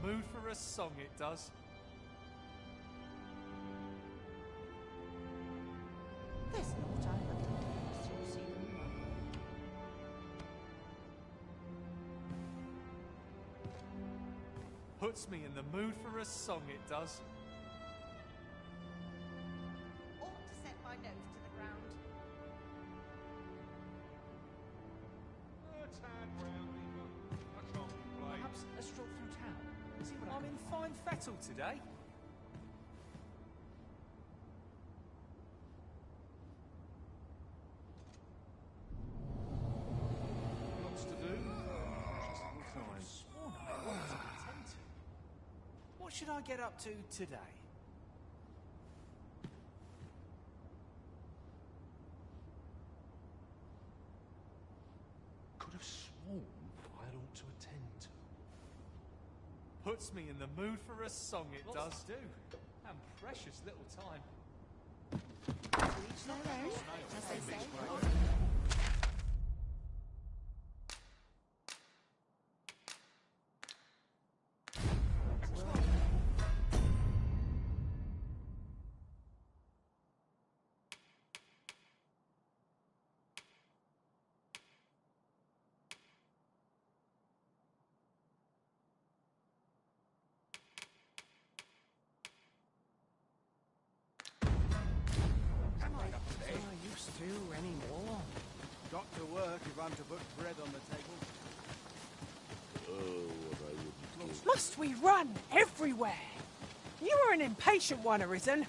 mood for a song, it does. There's not I have to see them. Puts me in the mood for a song, it does. Ought to set my nose to the ground. Perhaps a stroll through town. See what I'm in fine fettle today. Lots to do. Just sworn I ought to attend to. What should I get up to today? Could have sworn I ought to attend to. Puts me in the mood for a song, it does. Do. And precious little time. As they say. Anymore. Got to work if I'm to put bread on the table. Oh, what I wouldn't give. Must we run everywhere? You are an impatient one, Arisen.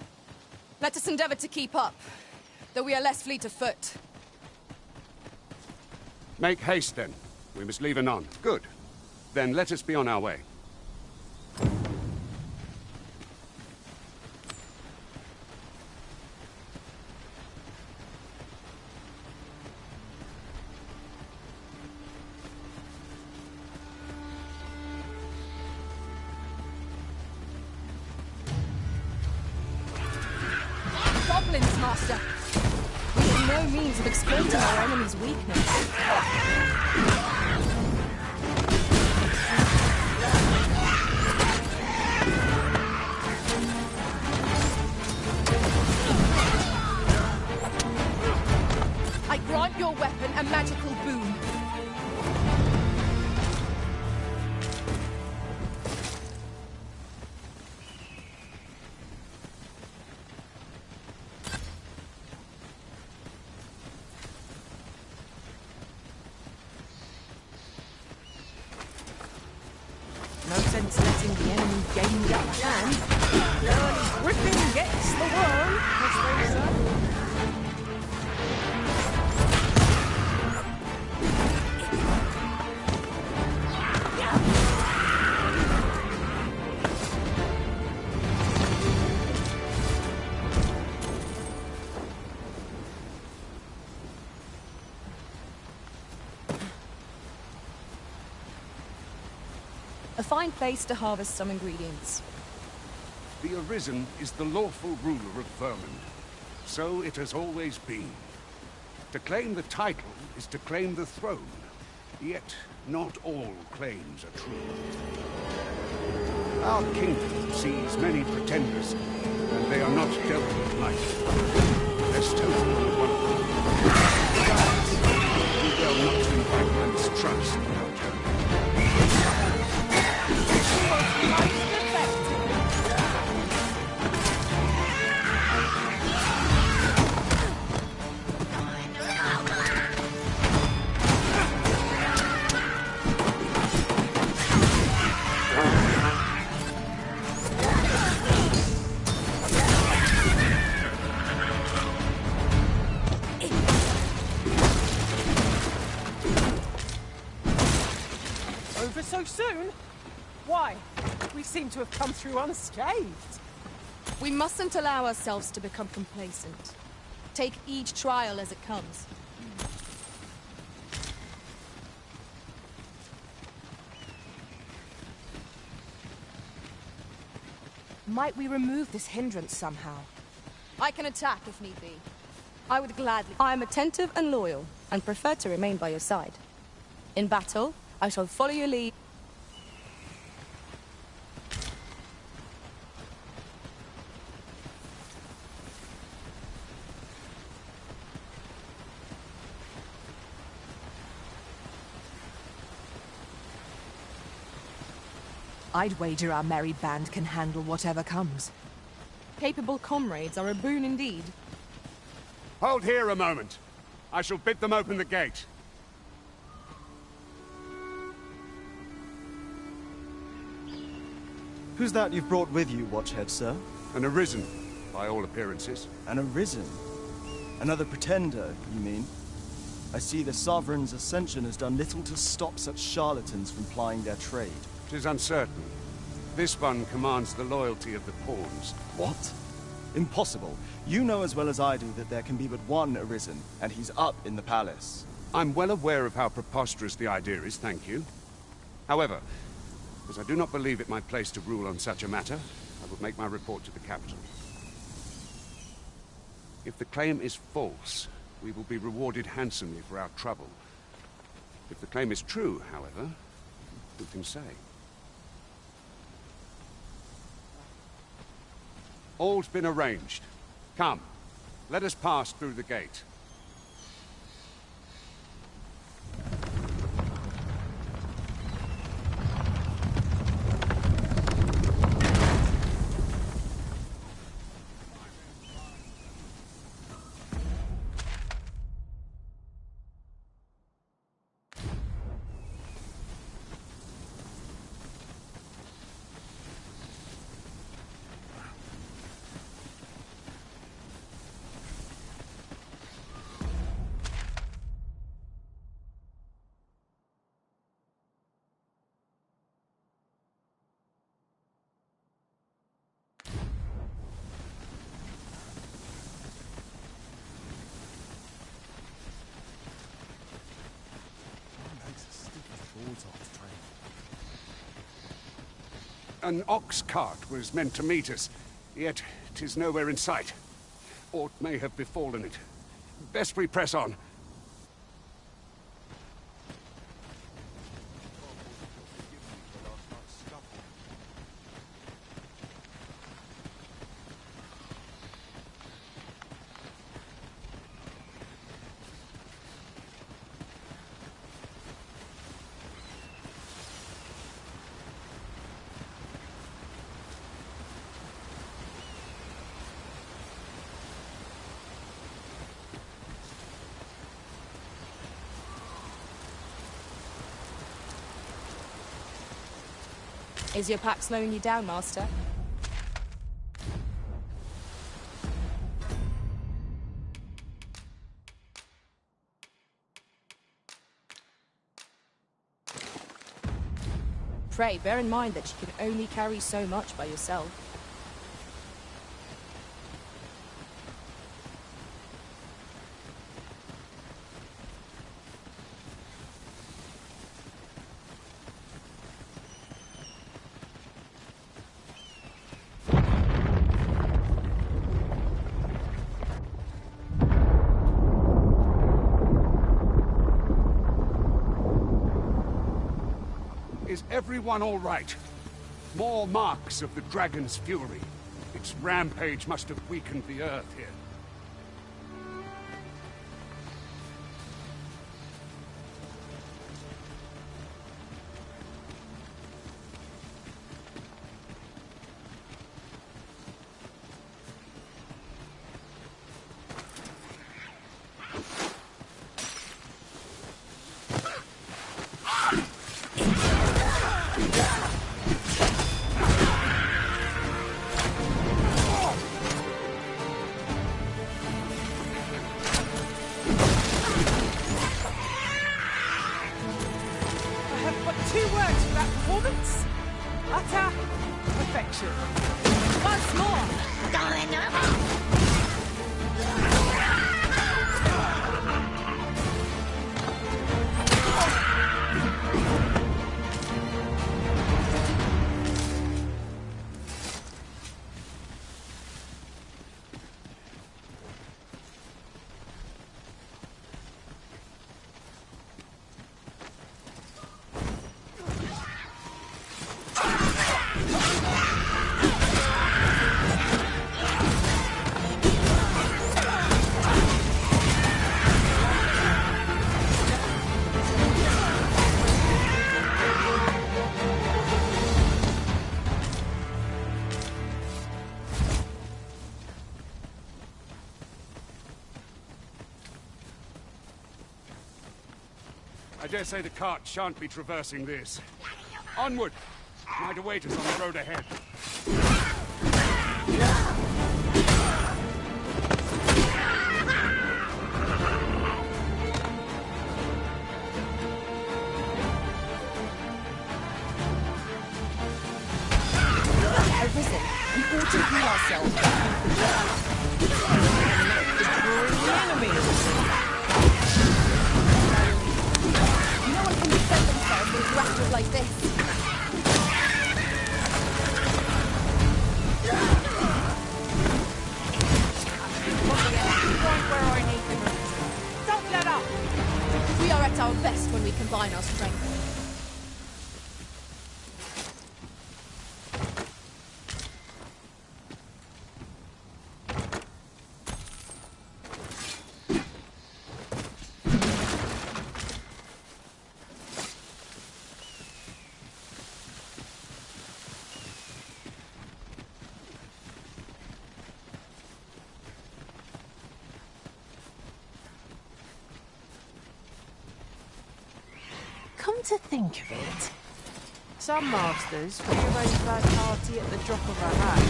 Let us endeavor to keep up, though we are less fleet of foot. Make haste, then. We must leave anon. Good. Then let us be on our way. Goblins, Master! We have no means of exploiting our enemy's weakness. I grant your weapon a magical boon. No sense letting the enemy gain the upper hand. Early gripping gets the worm, as they say. A fine place to harvest some ingredients. The Arisen is the lawful ruler of Vermin. So it has always been. To claim the title is to claim the throne. Yet, not all claims are true. Our kingdom sees many pretenders, and they are not dealt with lightly. Lest only one of them. Besides, we dare not invite one's trust in our journey. Over so soon? Why? We seem to have come through unscathed. We mustn't allow ourselves to become complacent. Take each trial as it comes. Might we remove this hindrance somehow? I can attack if need be. I would gladly. I am attentive and loyal, and prefer to remain by your side. In battle, I shall follow your lead. I'd wager our merry band can handle whatever comes. Capable comrades are a boon indeed. Hold here a moment. I shall bid them open the gate. Who's that you've brought with you, Watchhead, sir? An arisen, by all appearances. An arisen? Another pretender, you mean? I see the Sovereign's ascension has done little to stop such charlatans from plying their trade. 'Tis uncertain. This one commands the loyalty of the pawns. What? Impossible. You know as well as I do that there can be but one arisen, and he's up in the palace. I'm well aware of how preposterous the idea is, thank you. However, as I do not believe it my place to rule on such a matter, I will make my report to the capital. If the claim is false, we will be rewarded handsomely for our trouble. If the claim is true, however, who can say? All's been arranged. Come, let us pass through the gate. An ox cart was meant to meet us, yet 'tis nowhere in sight. Aught may have befallen it. Best we press on. Is your pack slowing you down, Master? Pray, bear in mind that you can only carry so much by yourself. Is everyone all right? More marks of the dragon's fury. Its rampage must have weakened the earth here. dare say the cart shan't be traversing this. Onward! Might await us on the road ahead. Arisen, we ought to heal ourselves. Destroying the enemy. No one can defend themselves with rattles like this. Point where I need them. Don't let up. We are at our best when we combine our strength. Come to think of it, some masters rearrange that party at the drop of a hat.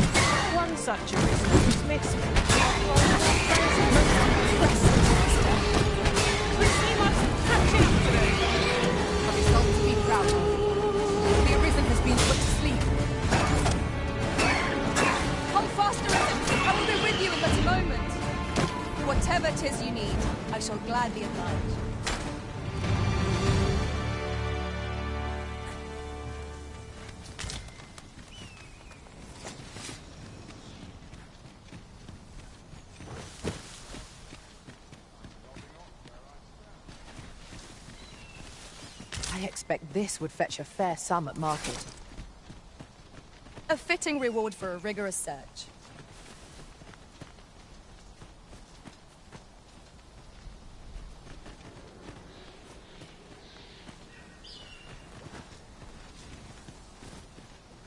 One such arisen dismissed me. We seem us catching up today. A result to be proud of. The Arisen has been put to sleep. Come faster, Arisen. I will be with you in but a moment. Whatever 'tis you need, I shall gladly oblige. I expect this would fetch a fair sum at market. A fitting reward for a rigorous search.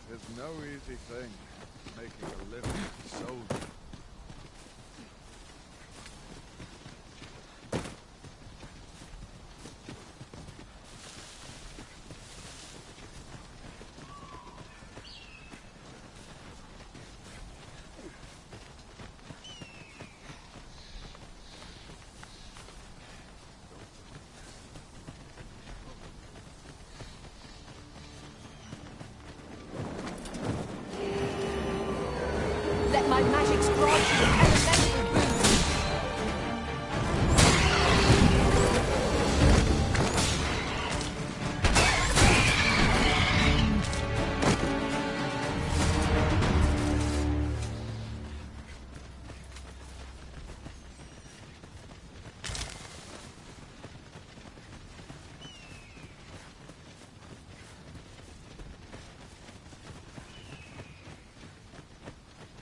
There's no easy thing, making a living as a soldier. Let my magic grant you an elemental boost.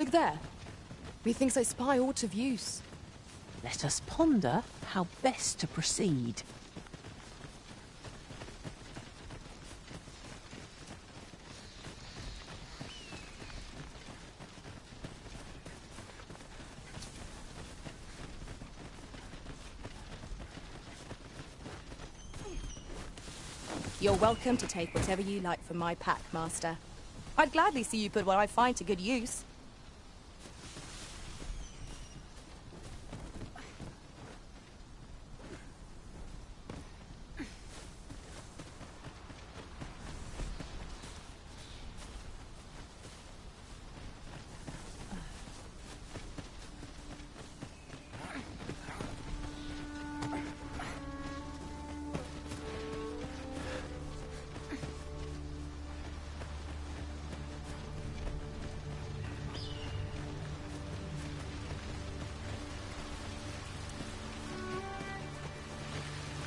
Look there. Methinks I spy aught of use. Let us ponder how best to proceed. You're welcome to take whatever you like from my pack, Master. I'd gladly see you put what I find to good use.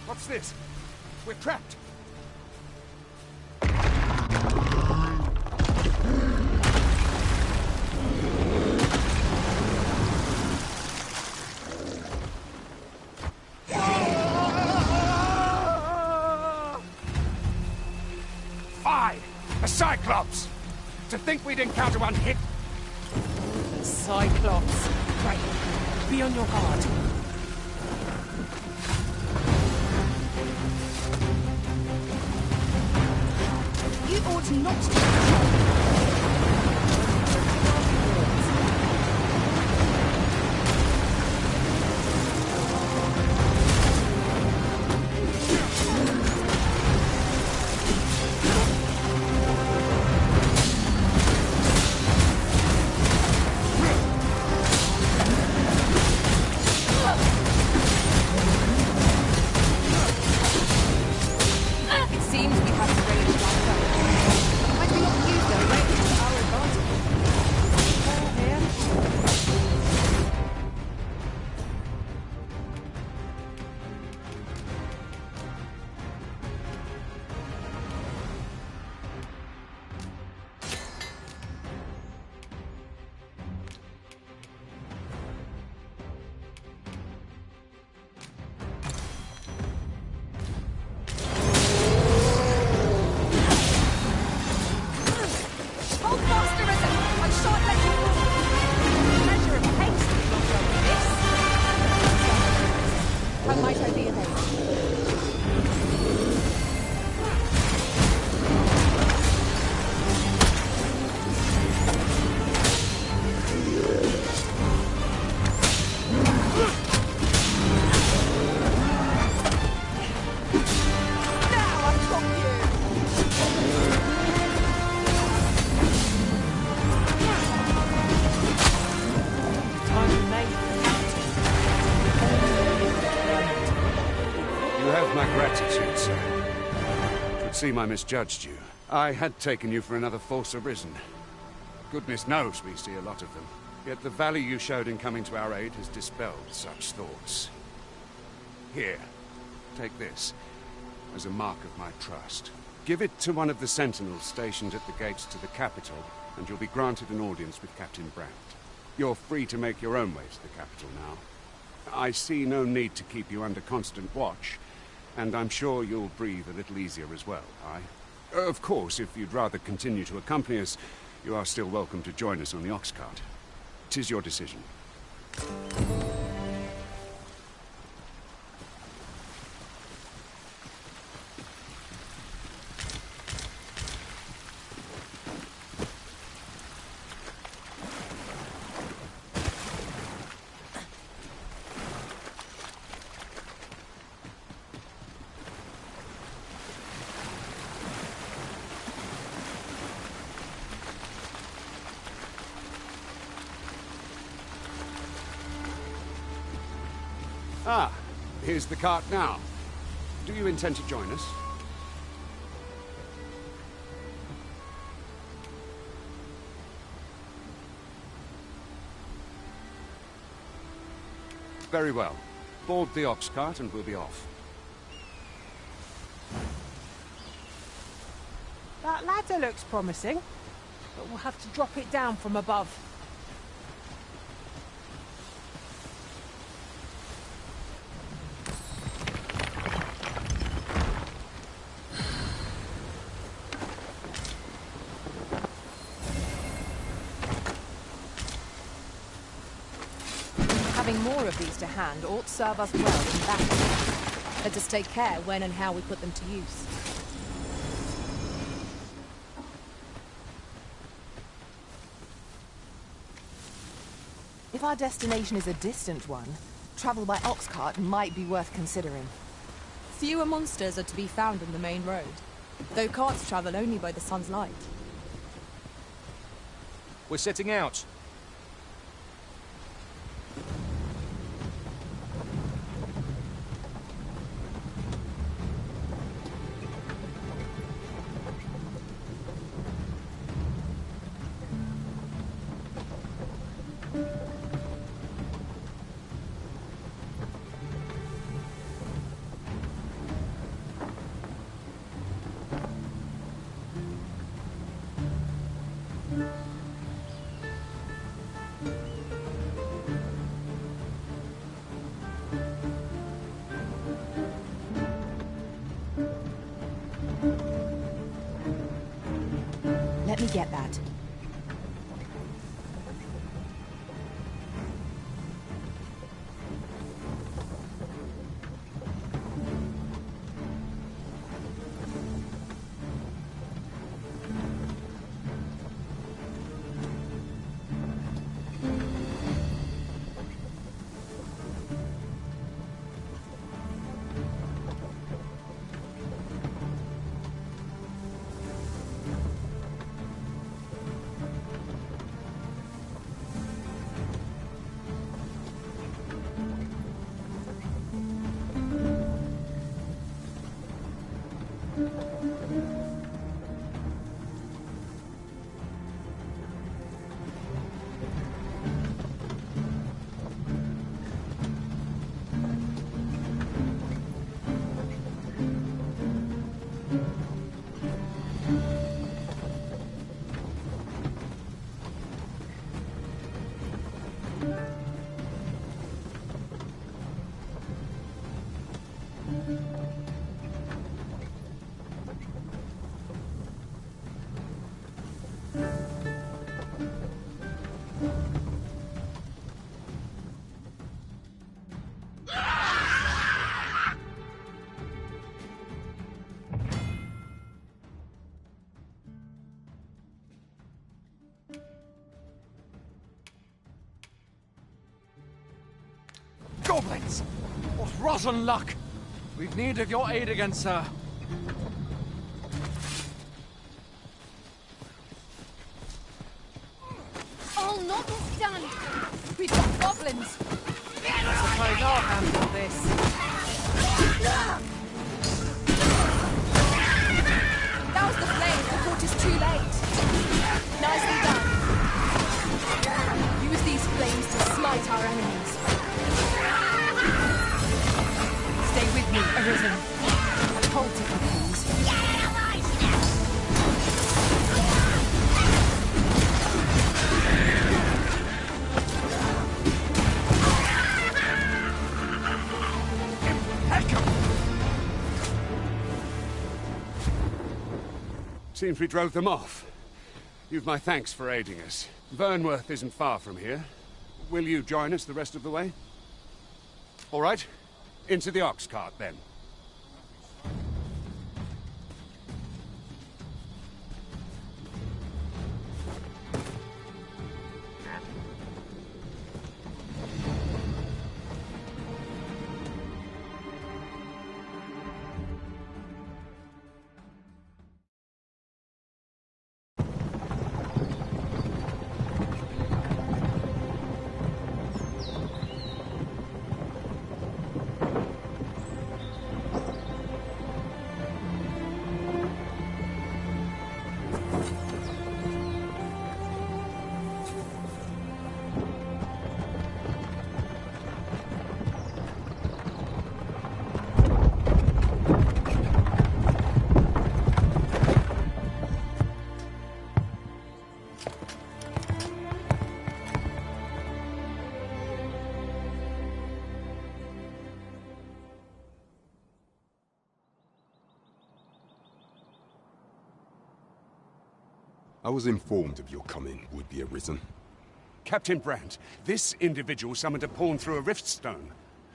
What's this? We're trapped. Fie! A Cyclops! To think we'd encounter one hit. Cyclops. Right. Be on your guard. ought not to be. It seems we have to raise our weapons. Might we not use their range to our advantage? Here. Hold fast, Arisen! I shan't let you fall! Measure of haste is not over this. How might I be of aid? Now I've got you! Time to make You have my gratitude, sir. Could seem I misjudged you. I had taken you for another Force Arisen. Goodness knows we see a lot of them. Yet the value you showed in coming to our aid has dispelled such thoughts. Here, take this, as a mark of my trust. Give it to one of the sentinels stationed at the gates to the capital, and you'll be granted an audience with Captain Brandt. You're free to make your own way to the capital now. I see no need to keep you under constant watch, and I'm sure you'll breathe a little easier as well, aye? Of course, if you'd rather continue to accompany us, you are still welcome to join us on the ox cart. 'Tis your decision. Ah, here's the cart now. Do you intend to join us? Very well. Board the ox cart and we'll be off. That ladder looks promising, but we'll have to drop it down from above. Having more of these to hand ought serve us well in battle. Let us take care when and how we put them to use. If our destination is a distant one, travel by ox cart might be worth considering. Fewer monsters are to be found on the main road, though carts travel only by the sun's light. We're setting out. Let me get that. Goblins! What rotten luck! We've need of your aid again, sir. Oh, not this done! We've got goblins! I suppose I'll handle this. Douse the flames before it is too late. Nicely done. Use these flames to smite our enemies. Stay with me, Arisen. Hold to the fools. Seems we drove them off. You've my thanks for aiding us. Vernworth isn't far from here. Will you join us the rest of the way? All right. Into the ox cart, then. I was informed of your coming, would-be Arisen. Captain Brandt, this individual summoned a pawn through a rift stone.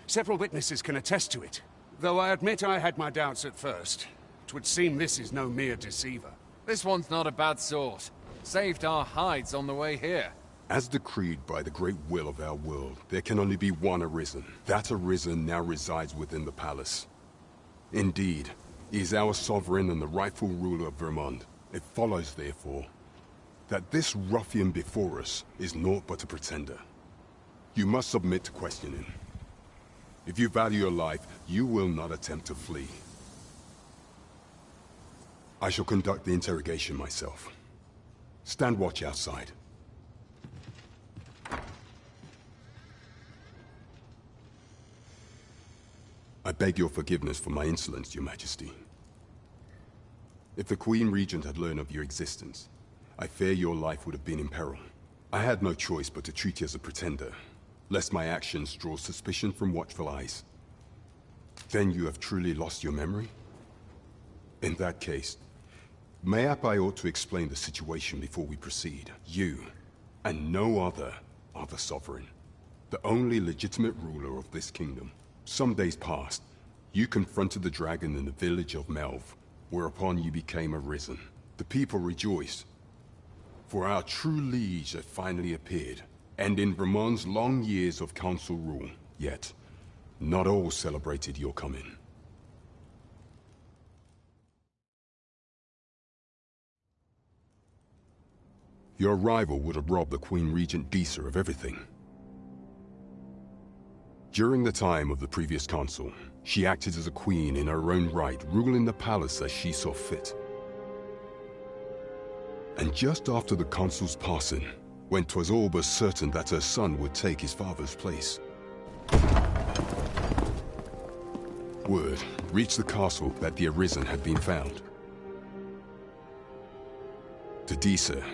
Several witnesses can attest to it. Though I admit I had my doubts at first. 'Twould seem this is no mere deceiver. This one's not a bad sort. Saved our hides on the way here. As decreed by the great will of our world, there can only be one Arisen. That Arisen now resides within the palace. Indeed, he is our sovereign and the rightful ruler of Vermont. It follows, therefore, that this ruffian before us is naught but a pretender. You must submit to questioning. If you value your life, you will not attempt to flee. I shall conduct the interrogation myself. Stand watch outside. I beg your forgiveness for my insolence, Your Majesty. If the Queen Regent had learned of your existence, I fear your life would have been in peril. I had no choice but to treat you as a pretender, lest my actions draw suspicion from watchful eyes. Then you have truly lost your memory? In that case, mayhap I ought to explain the situation before we proceed. You, and no other, are the sovereign, the only legitimate ruler of this kingdom. Some days past, you confronted the dragon in the village of Melv, whereupon you became Arisen. The people rejoiced, for our true liege had finally appeared, and in Vermont's long years of council rule. Yet, not all celebrated your coming. Your arrival would have robbed the Queen Regent Disa of everything. During the time of the previous council, she acted as a queen in her own right, ruling the palace as she saw fit. And just after the consul's passing, when 'twas all but certain that her son would take his father's place, word reached the castle that the Arisen had been found. To Disa,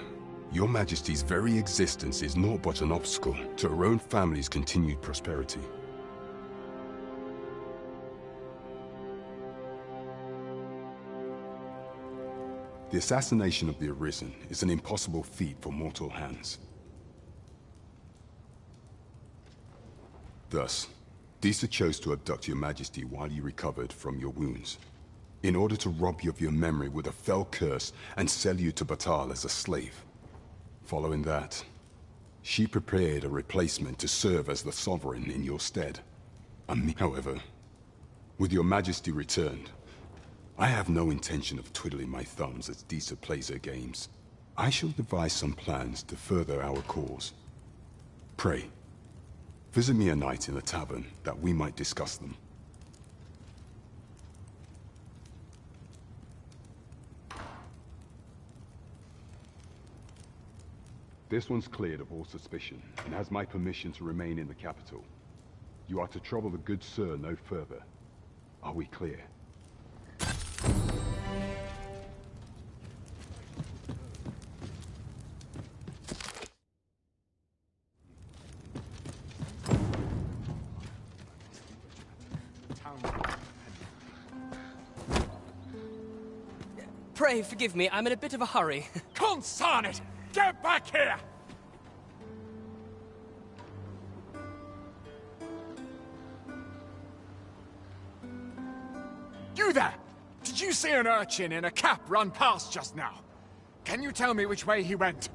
your Majesty's very existence is naught but an obstacle to her own family's continued prosperity. The assassination of the Arisen is an impossible feat for mortal hands. Thus, Disa chose to abduct your Majesty while you recovered from your wounds, in order to rob you of your memory with a fell curse and sell you to Batal as a slave. Following that, she prepared a replacement to serve as the sovereign in your stead. However, with your majesty returned, I have no intention of twiddling my thumbs as Disa plays her games. I shall devise some plans to further our cause. Pray, visit me a night in the tavern that we might discuss them. This one's cleared of all suspicion, and has my permission to remain in the capital. You are to trouble the good sir no further. Are we clear? Pray forgive me, I'm in a bit of a hurry. Consarn it! Get back here! You there! Did you see an urchin in a cap run past just now? Can you tell me which way he went?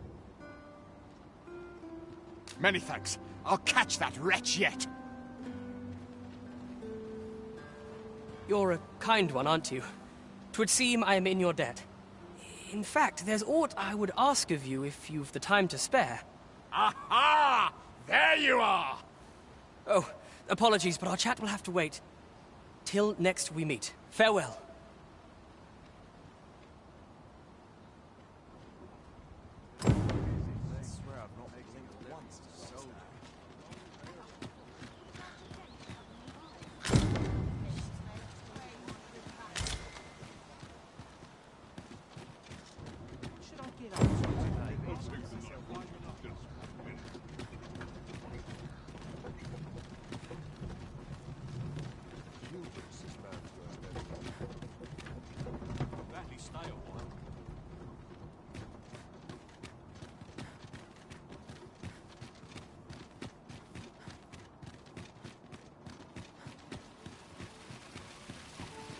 Many thanks. I'll catch that wretch yet. You're a kind one, aren't you? 'Twould seem I am in your debt. In fact, there's aught I would ask of you if you've the time to spare. Aha! There you are! Oh, apologies, but our chat will have to wait. Till next we meet. Farewell.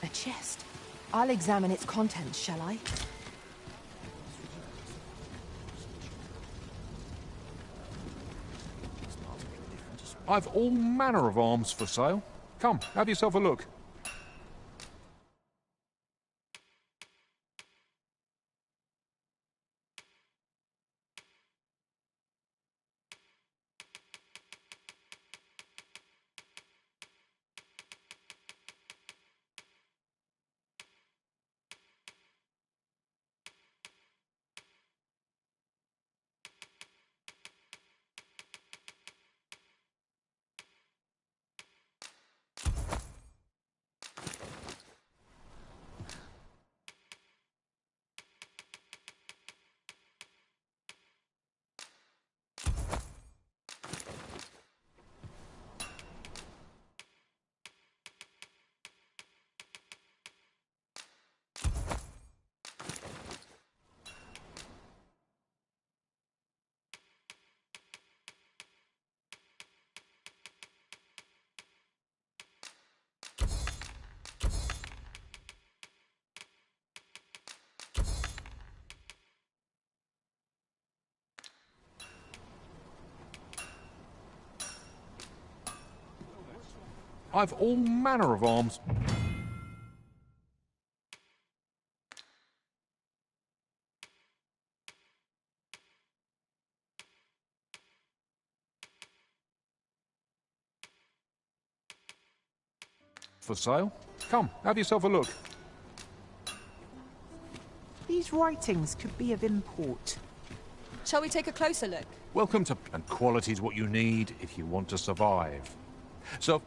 A chest. I'll examine its contents, shall I? I've all manner of arms for sale. Come, have yourself a look. I've all manner of arms. For sale? Come, have yourself a look. These writings could be of import. Shall we take a closer look? Welcome to... And quality's what you need if you want to survive. So...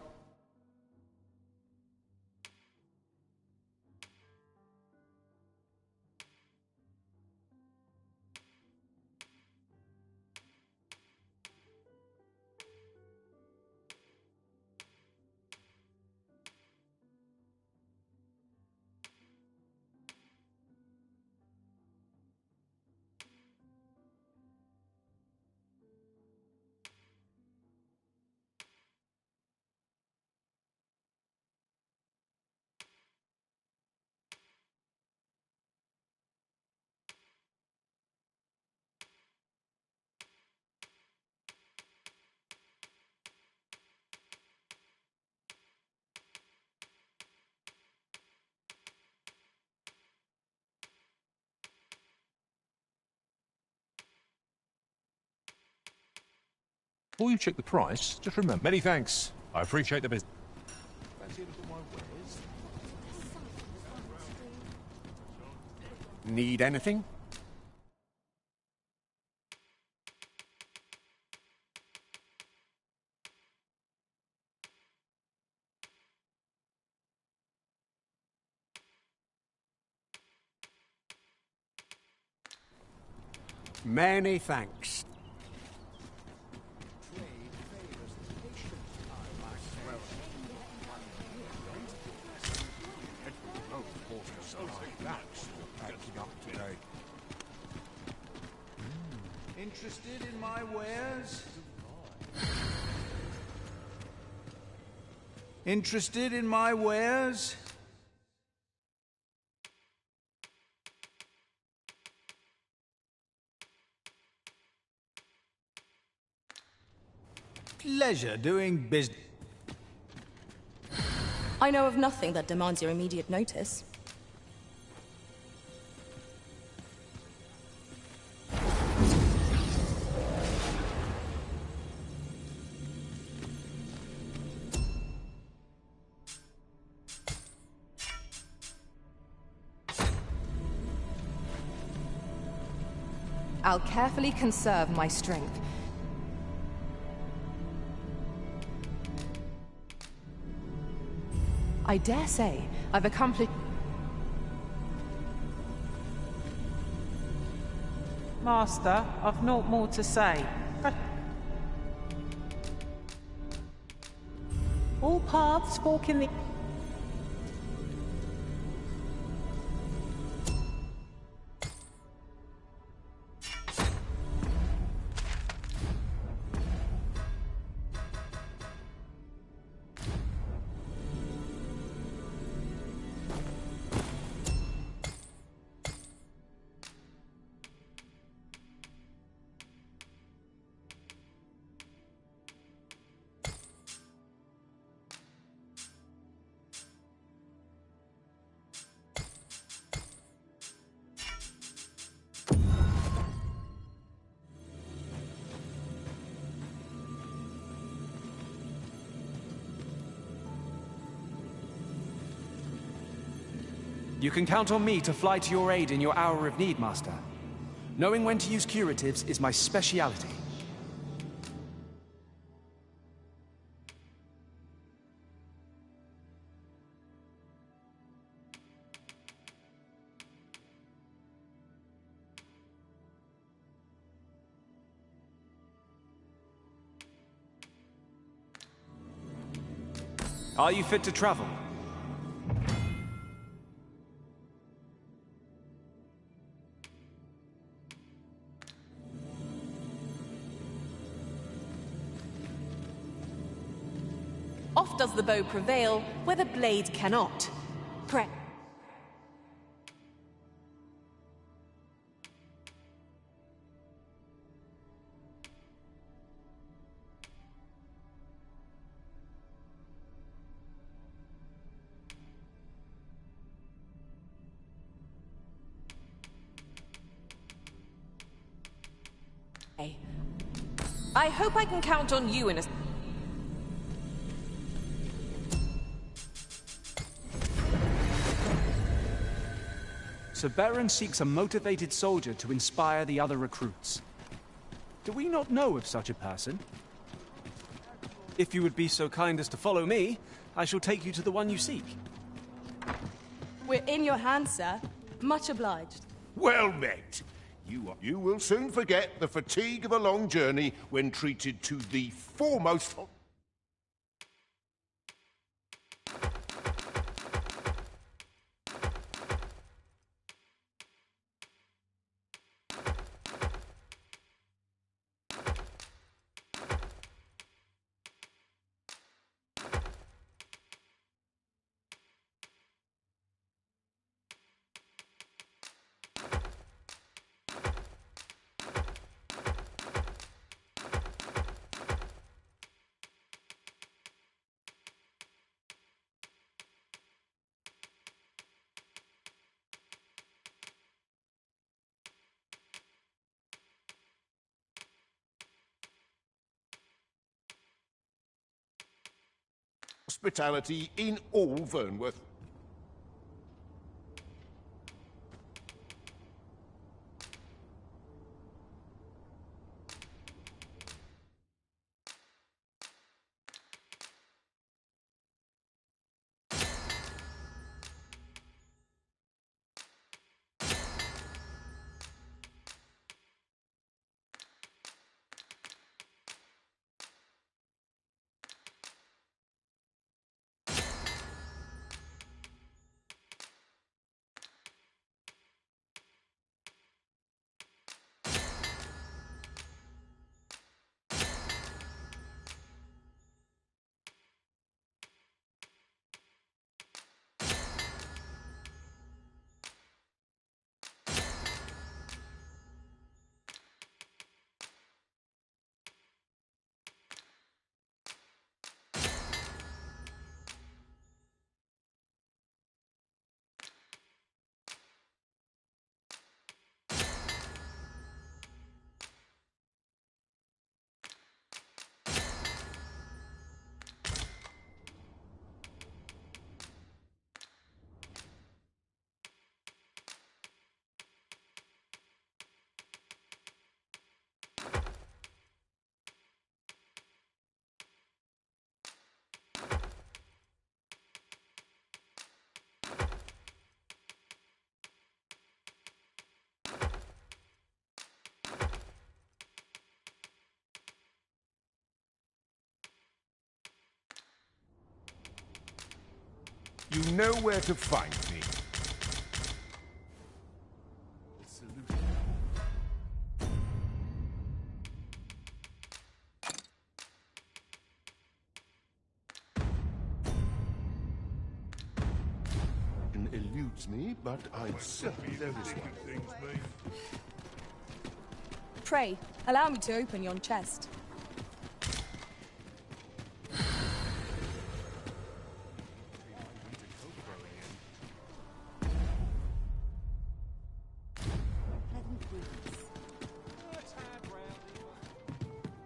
Before you check the price, just remember... Many thanks. I appreciate the business. Need anything? Many thanks. Interested in my wares? Interested in my wares? Pleasure doing business. I know of nothing that demands your immediate notice. I'll carefully conserve my strength. I dare say I've accomplished... Master, I've naught more to say. All paths fork in the... You can count on me to fly to your aid in your hour of need, Master. Knowing when to use curatives is my speciality. Are you fit to travel? Oft does the bow prevail where the blade cannot. Pray. I hope I can count on you in a... Sir Baron seeks a motivated soldier to inspire the other recruits. Do we not know of such a person? If you would be so kind as to follow me, I shall take you to the one you seek. We're in your hands, sir. Much obliged. Well met. You will soon forget the fatigue of a long journey when treated to the foremost... hospitality in all Vernworth. You know where to find me. Eludes me, but I'm certain there is one. Pray, allow me to open yon chest.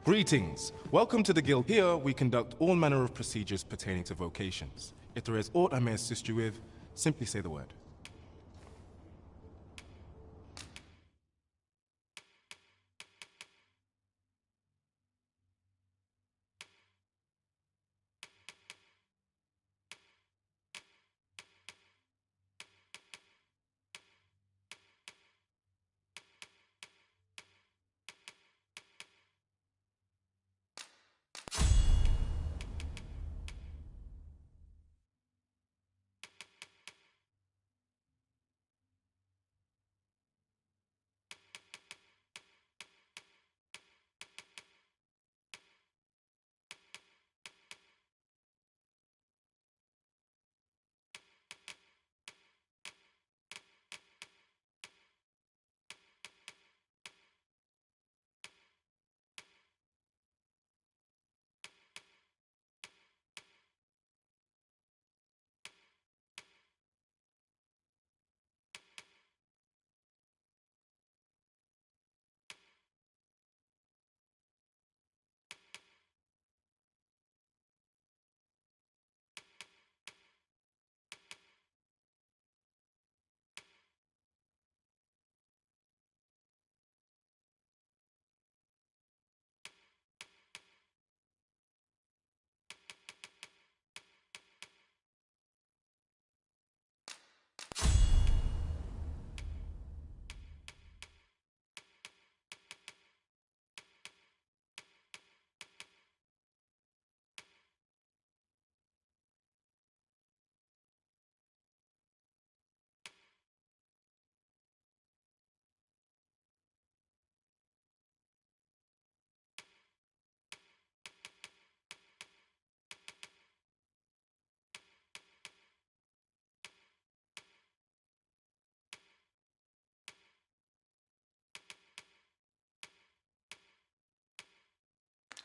Greetings. Welcome to the Guild. Here, we conduct all manner of procedures pertaining to vocations. If there is aught I may assist you with, simply say the word.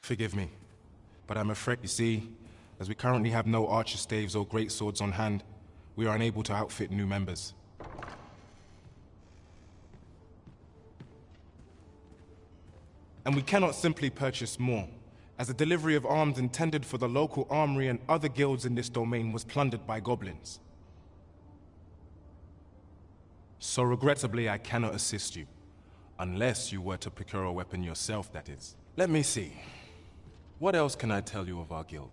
Forgive me, but I'm afraid, you see, as we currently have no archer staves or great swords on hand, we are unable to outfit new members. And we cannot simply purchase more. as a delivery of arms intended for the local armory and other guilds in this domain was plundered by goblins. So regrettably, I cannot assist you. Unless you were to procure a weapon yourself, that is. Let me see. What else can I tell you of our guild?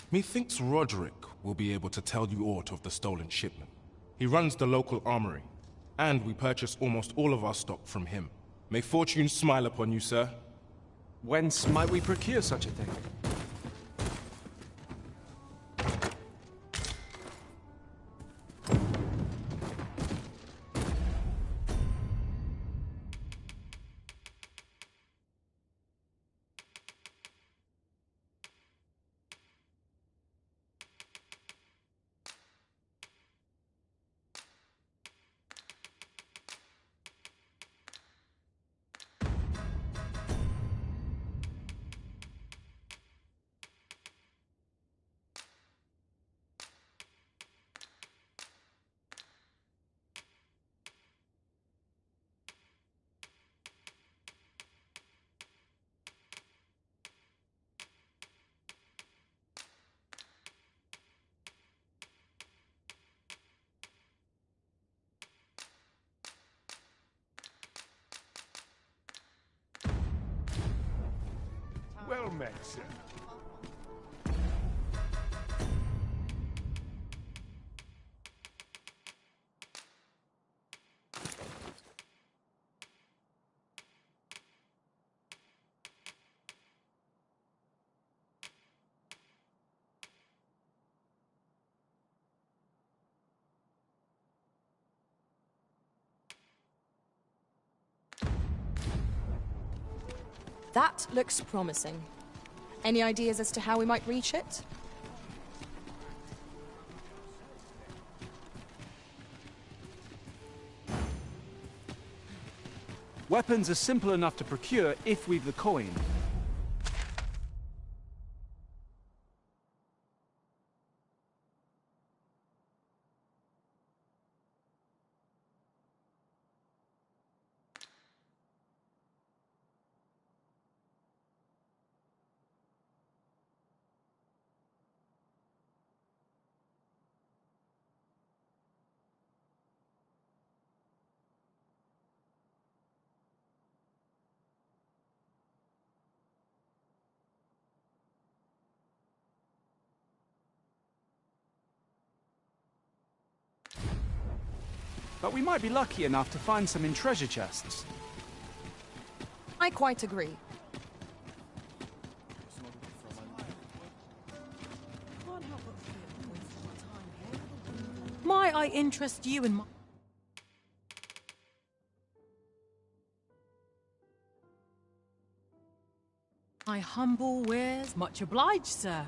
Methinks Roderick will be able to tell you aught of the stolen shipment. He runs the local armory, and we purchase almost all of our stock from him. May fortune smile upon you, sir. Whence might we procure such a thing? Well met, sir. That looks promising. Any ideas as to how we might reach it? Weapons are simple enough to procure if we've the coin. But we might be lucky enough to find some in treasure chests. I quite agree. Might I interest you in my humble wares? Much obliged, sir.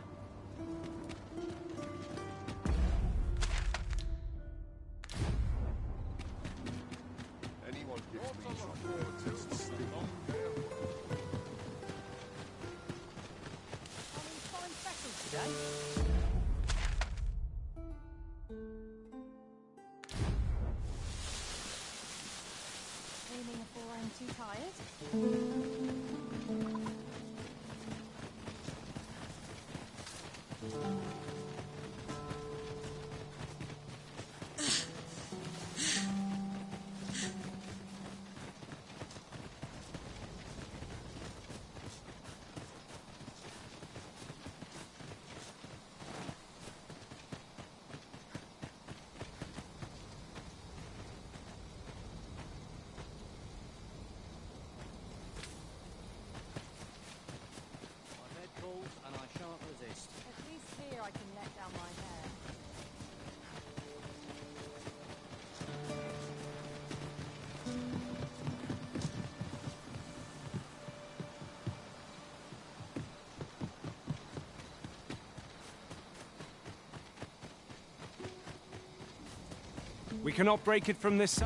We cannot break it from this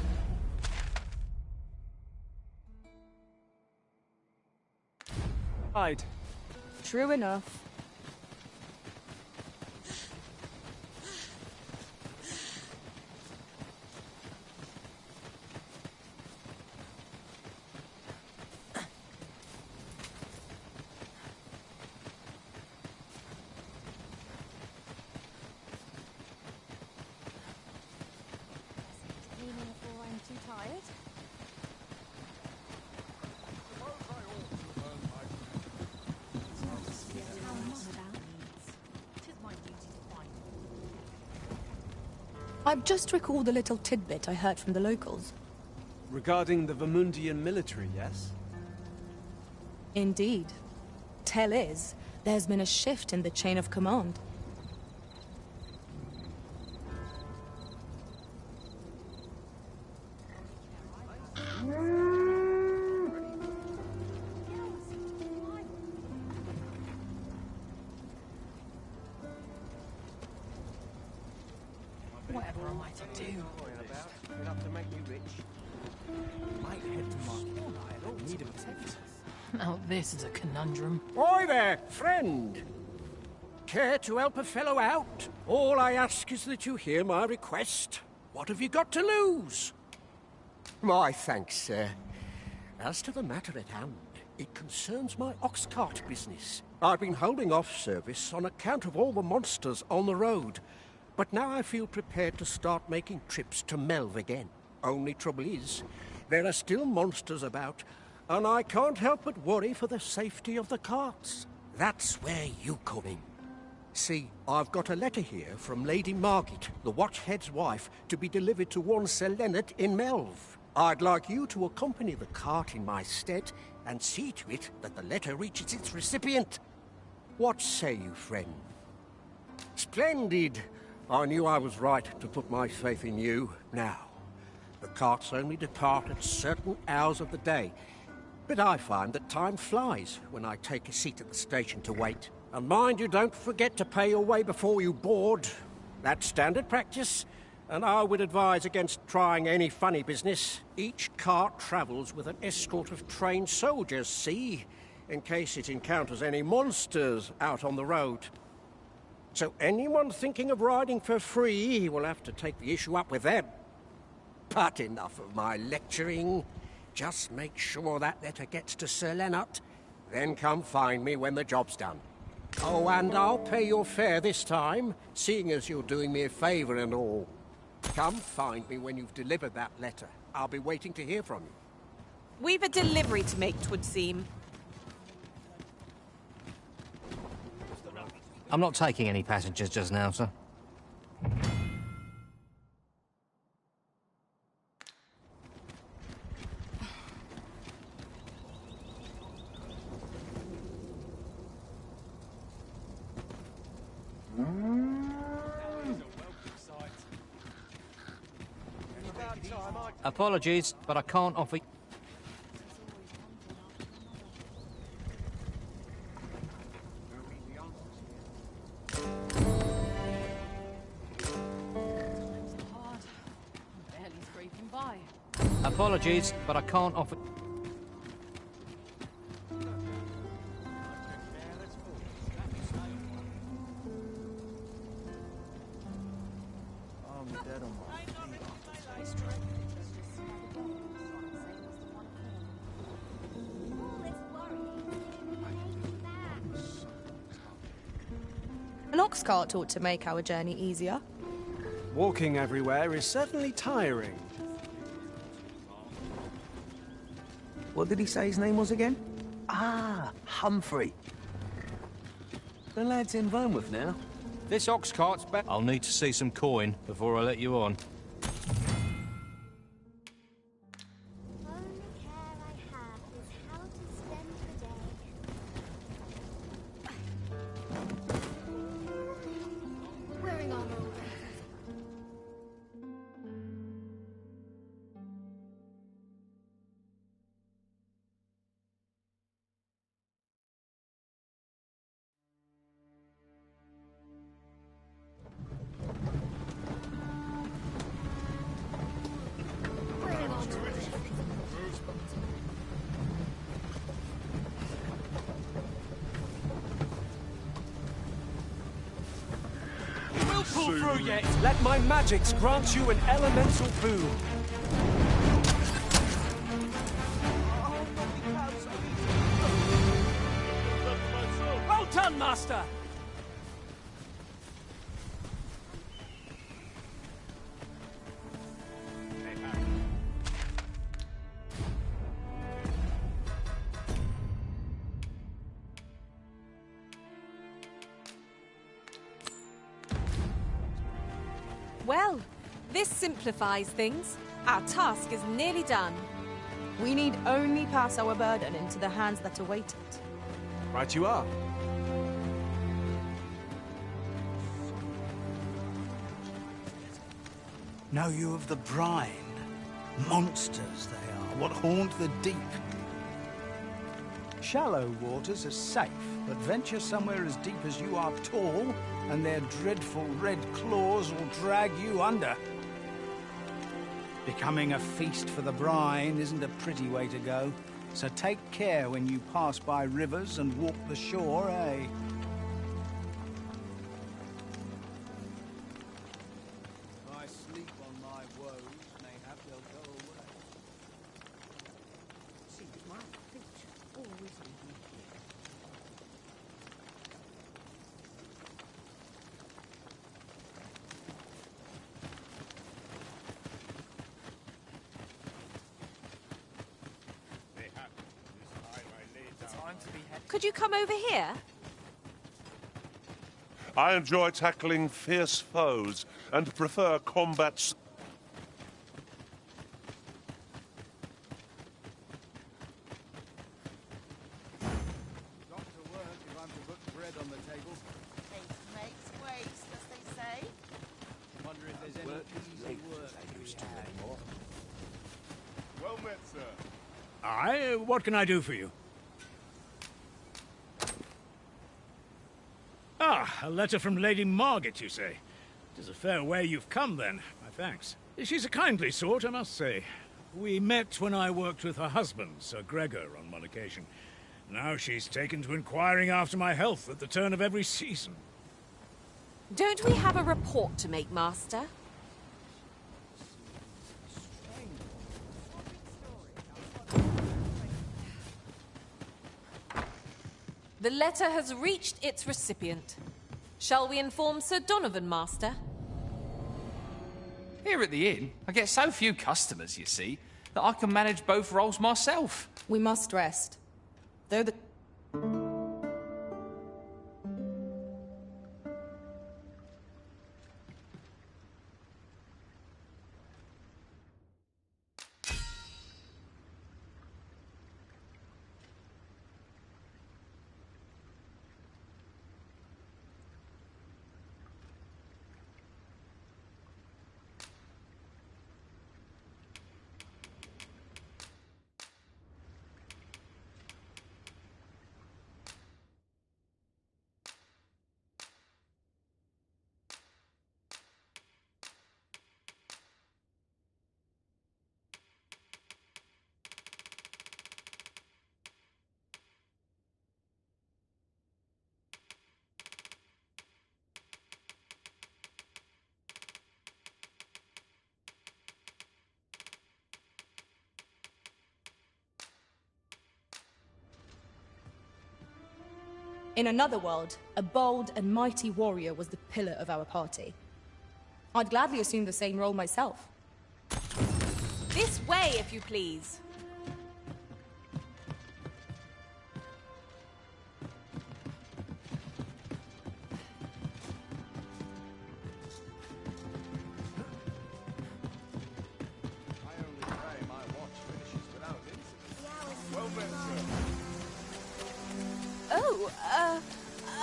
side. True enough. I've just recalled a little tidbit I heard from the locals. Regarding the Vermundian military, yes? Indeed. Tell is, there's been a shift in the chain of command. Whatever am I to do? Enough to make you rich. Might head to market. Need a protector. Now this is a conundrum. Oi there, friend! Care to help a fellow out? All I ask is that you hear my request. What have you got to lose? My thanks, sir. As to the matter at hand, it concerns my ox cart business. I've been holding off service on account of all the monsters on the road, but now I feel prepared to start making trips to Melv again. Only trouble is, there are still monsters about, and I can't help but worry for the safety of the carts. That's where you come in. See, I've got a letter here from Lady Margit, the Watchhead's wife, to be delivered to one Sir Leonard in Melv. I'd like you to accompany the cart in my stead and see to it that the letter reaches its recipient. What say you, friend? Splendid! I knew I was right to put my faith in you. Now, the carts only depart at certain hours of the day, but I find that time flies when I take a seat at the station to wait. And mind you, don't forget to pay your way before you board. That's standard practice, and I would advise against trying any funny business. Each cart travels with an escort of trained soldiers, see, in case it encounters any monsters out on the road. So anyone thinking of riding for free will have to take the issue up with them. But enough of my lecturing. Just make sure that letter gets to Sir Leonard, then come find me when the job's done. Oh, and I'll pay your fare this time, seeing as you're doing me a favour and all. Come find me when you've delivered that letter. I'll be waiting to hear from you. We've a delivery to make, 'twould seem. I'm not taking any passengers just now, sir. Apologies, but I can't offer... Apologies, but I can't offer... I'm dead on my An ox cart ought to make our journey easier. Walking everywhere is certainly tiring. What did he say his name was again? Ah, Humphrey. The lad's in Vermouth now. This ox cart's back. I'll need to see some coin before I let you on. through yet. Let my magics grant you an elemental boon. Well done, Master! Well, this simplifies things. Our task is nearly done. We need only pass our burden into the hands that await it. Right you are. Know you of the brine? Monsters they are, what haunt the deep. Shallow waters are safe, but venture somewhere as deep as you are tall, and their dreadful red claws will drag you under. Becoming a feast for the brine isn't a pretty way to go, so take care when you pass by rivers and walk the shore, eh? If I sleep on my woes, mayhap they'll go away. See, my feet always lead me here. Could you come over here? I enjoy tackling fierce foes and prefer combats. Got to work if I'm to put bread on the table. Haste makes waste, as they say. Wonder if there's any easy work we have. Well met, sir. Aye, what can I do for you? Ah, a letter from Lady Margaret, you say? It is a fair way you've come, then. My thanks. She's a kindly sort, I must say. We met when I worked with her husband, Sir Gregor, on one occasion. Now she's taken to inquiring after my health at the turn of every season. Don't we have a report to make, Master? The letter has reached its recipient. Shall we inform Sir Donovan, Master? Here at the inn, I get so few customers, you see, that I can manage both roles myself. We must rest. Though the... In another world, a bold and mighty warrior was the pillar of our party. I'd gladly assume the same role myself. This way, if you please.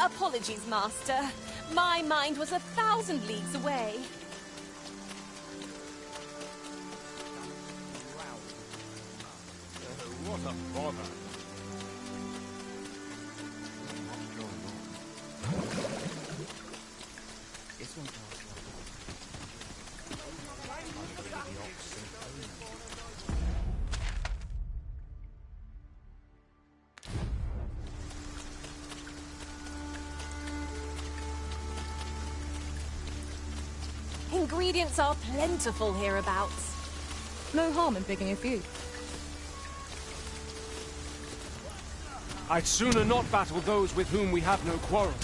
Apologies, Master. My mind was 1,000 leagues away. What a bother. This one ingredients are plentiful hereabouts. No harm in picking a few. I'd sooner not battle those with whom we have no quarrel.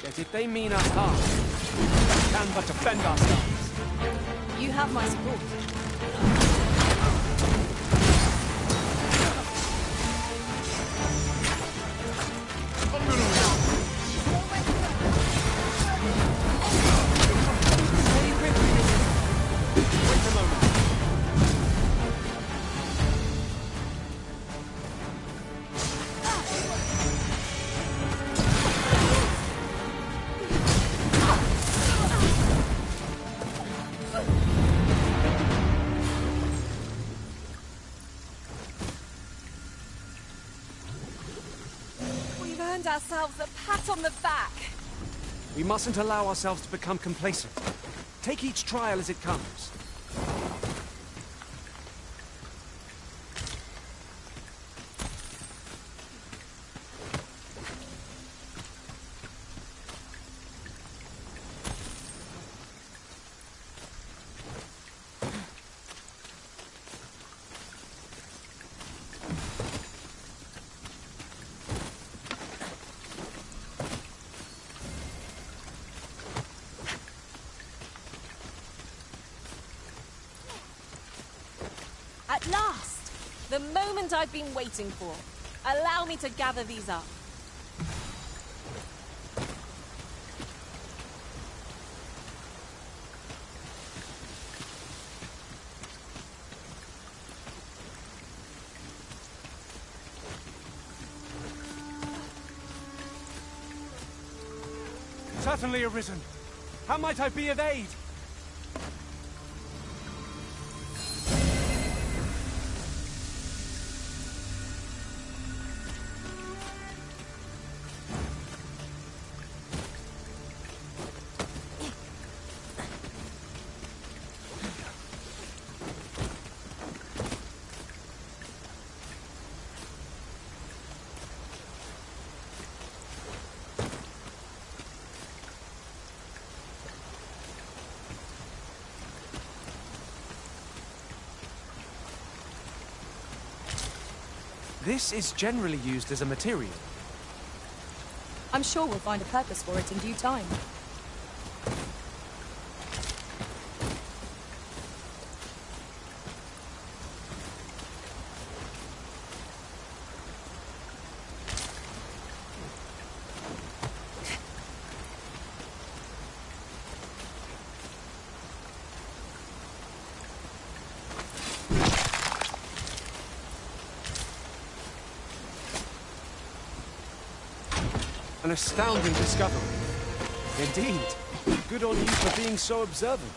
Yet if they mean us harm, we can but defend ourselves. You have my support. We've earned ourselves a pat on the back. We mustn't allow ourselves to become complacent. Take each trial as it comes. At last! The moment I've been waiting for. Allow me to gather these up. Certainly, Arisen. How might I be of aid? This is generally used as a material. I'm sure we'll find a purpose for it in due time. An astounding discovery. Indeed. Good on you for being so observant.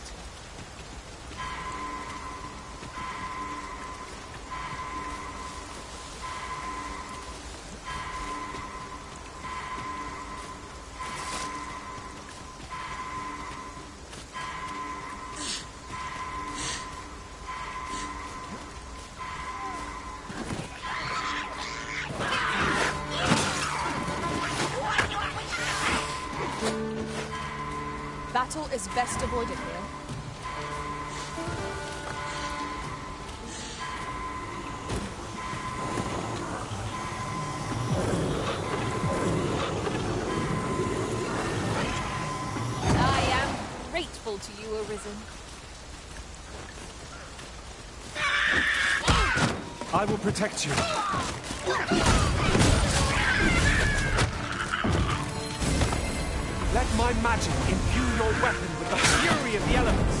Battle is best avoided here. I am grateful to you, Arisen. I will protect you. Let my magic imbue your weapon with the fury of the elements.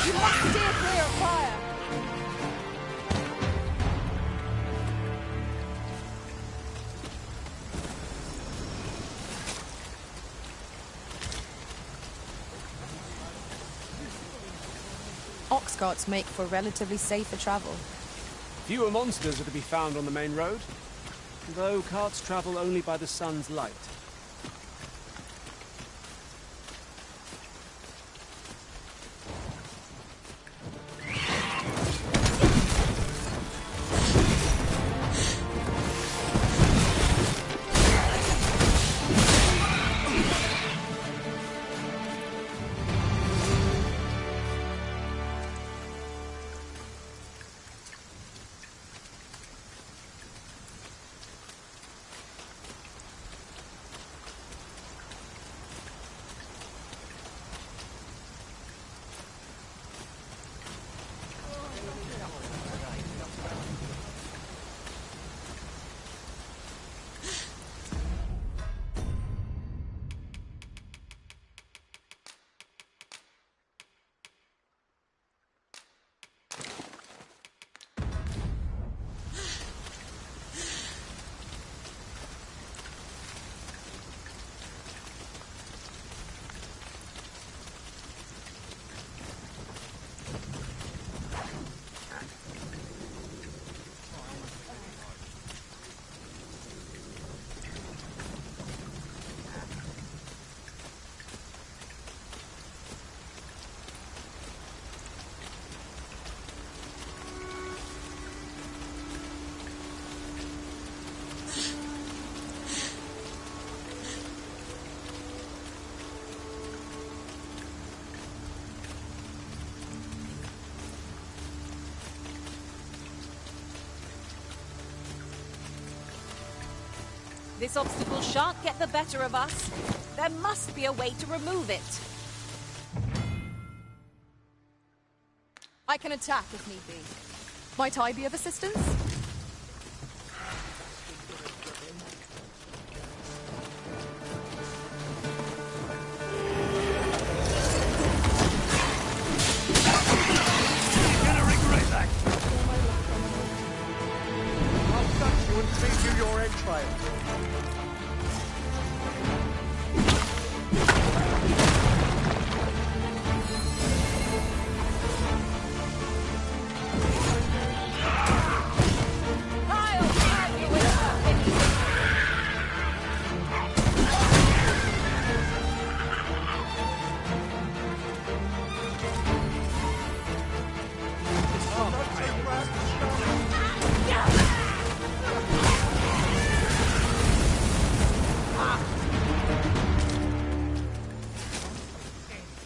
You must steer clear of fire! Ox carts make for relatively safer travel. Fewer monsters are to be found on the main road, though carts travel only by the sun's light. This obstacle shan't get the better of us. There must be a way to remove it. I can attack if need be. Might I be of assistance? You're gonna regret that! I'll touch you and feed you your entrails.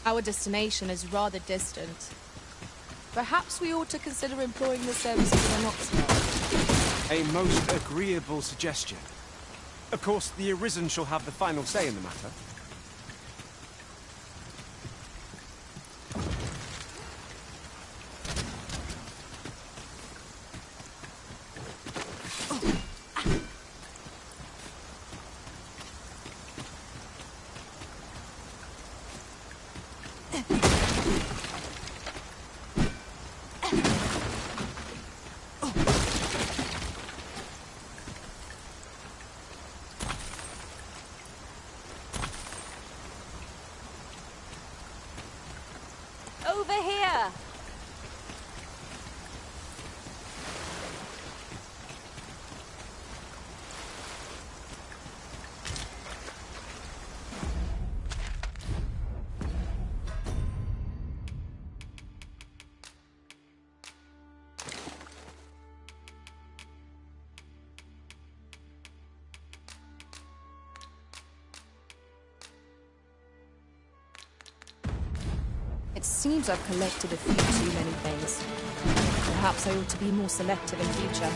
Our destination is rather distant. Perhaps we ought to consider employing the services of an ox cart. A most agreeable suggestion. Of course, the Arisen shall have the final say in the matter. Over here! It seems I've collected a few too many things. Perhaps I ought to be more selective in future.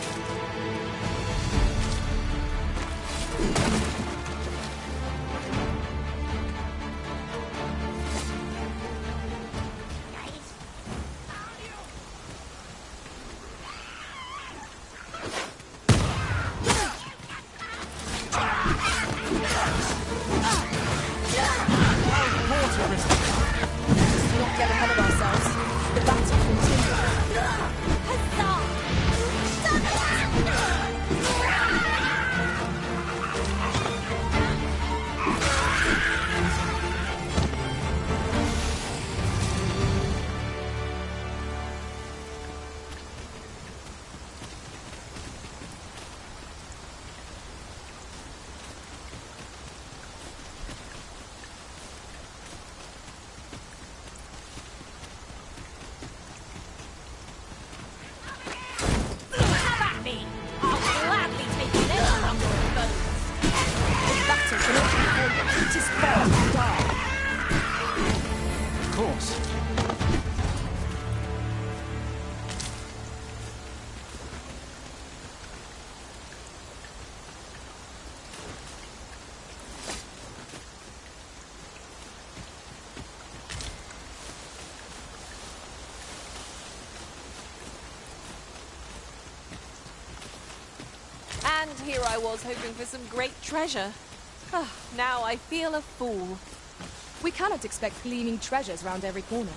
Not get ahead of ourselves. greatest foe will die. Of course. And here I was hoping for some great treasure. Ah, now I feel a fool. We cannot expect gleaming treasures round every corner.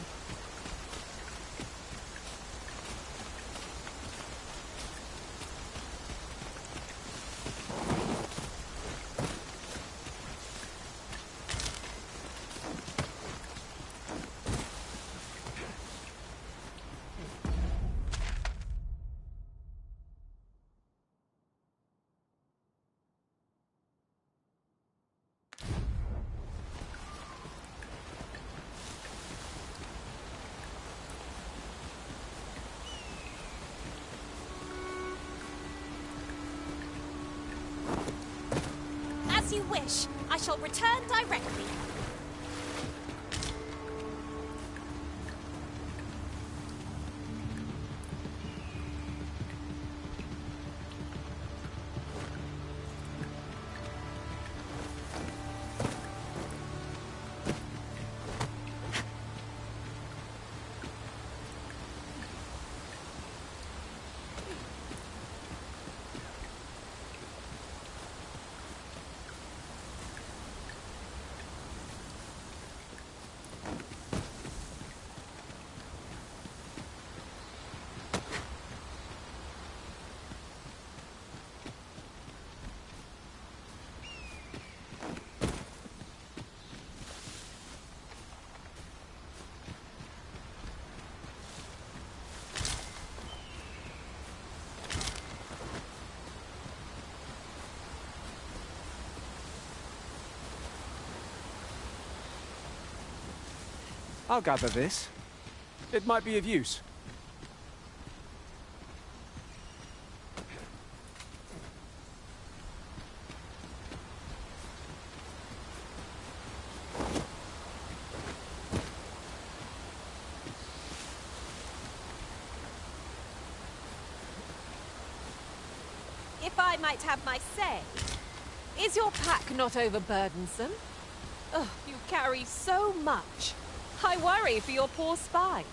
As you wish. I shall return directly. I'll gather this. It might be of use. If I might have my say, is your pack not overburdensome? Ugh, you carry so much. I worry for your poor spine.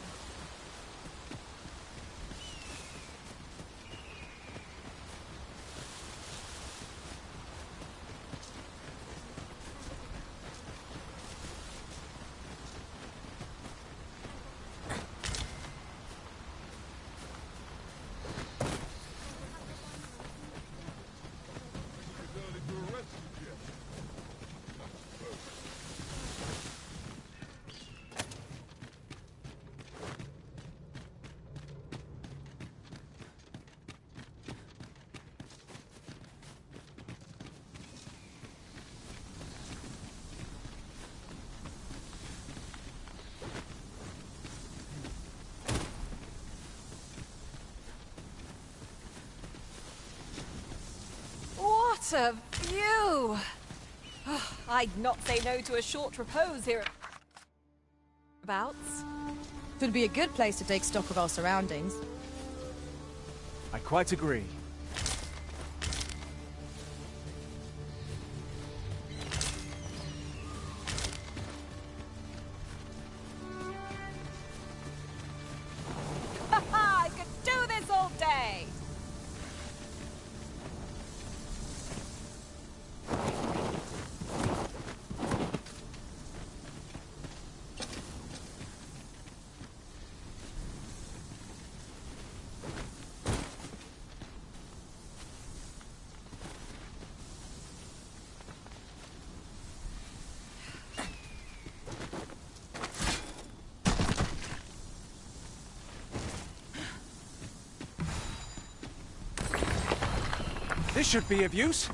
What a view! Oh, I'd not say no to a short repose here. Abouts. Could be a good place to take stock of our surroundings. I quite agree. I could do this all day! This should be of use.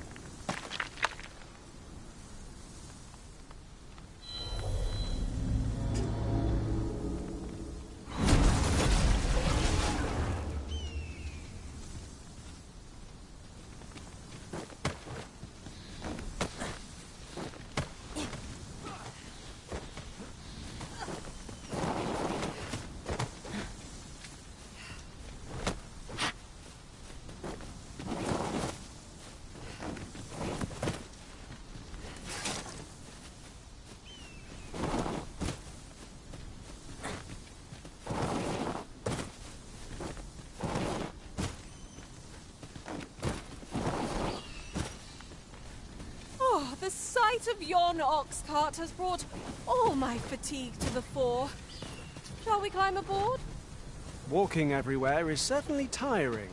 The sight of yon ox cart has brought all my fatigue to the fore. Shall we climb aboard? Walking everywhere is certainly tiring.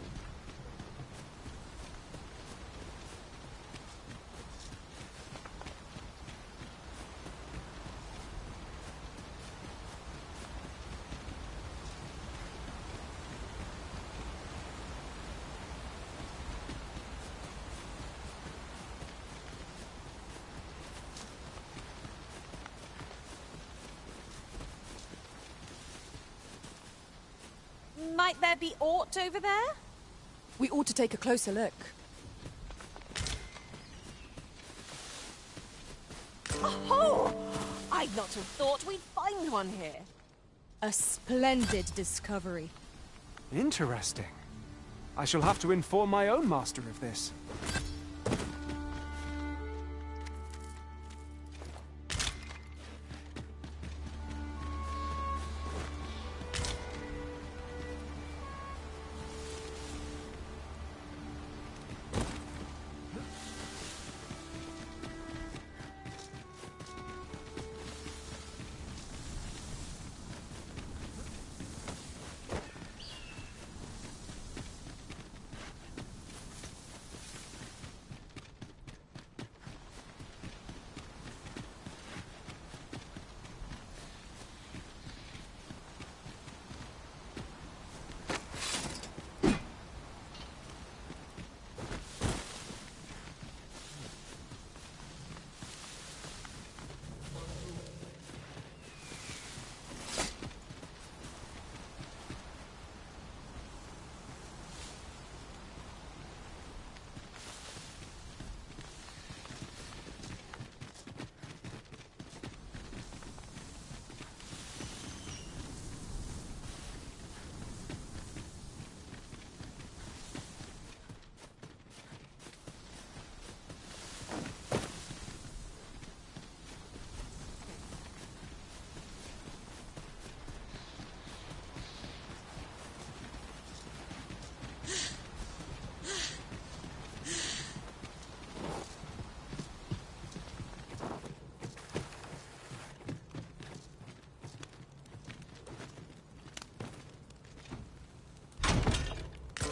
Might there be aught over there? We ought to take a closer look. Oh! I'd not have thought we'd find one here. A splendid discovery. Interesting. I shall have to inform my own master of this.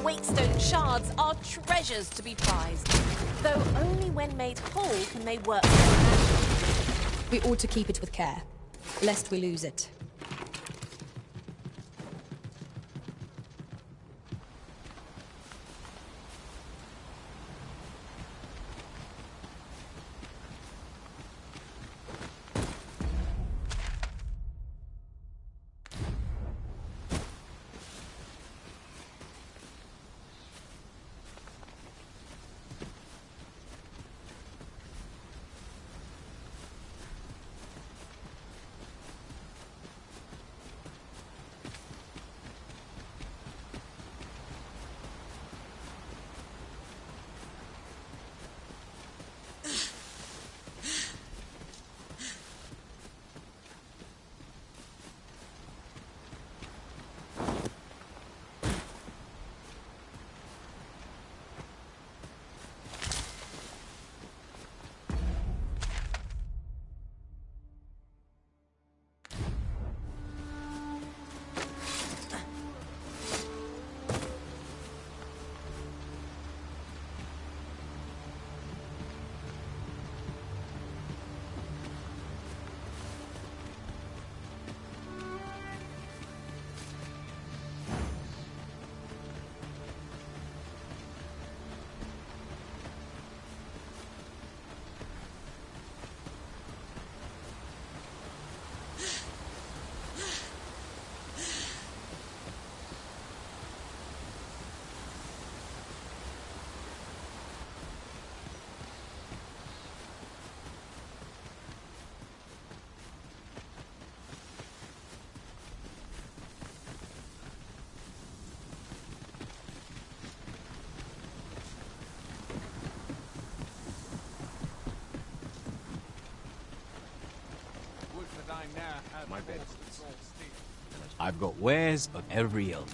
Waitstone shards are treasures to be prized, though only when made whole can they work. We ought to keep it with care, lest we lose it. My bed. I've got wares of every ilk.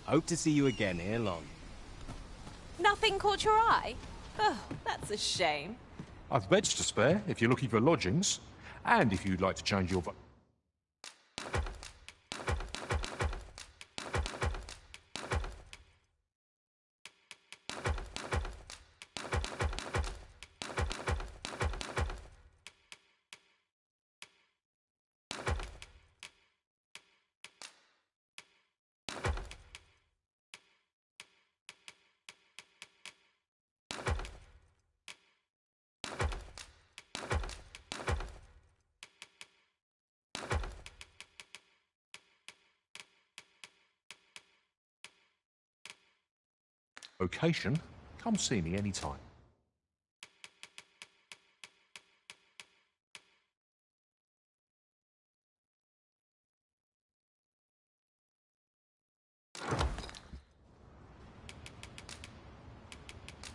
Hope to see you again ere long. Nothing caught your eye? Oh, that's a shame. I've beds to spare if you're looking for lodgings, and if you'd like to change your... Location, come see me anytime.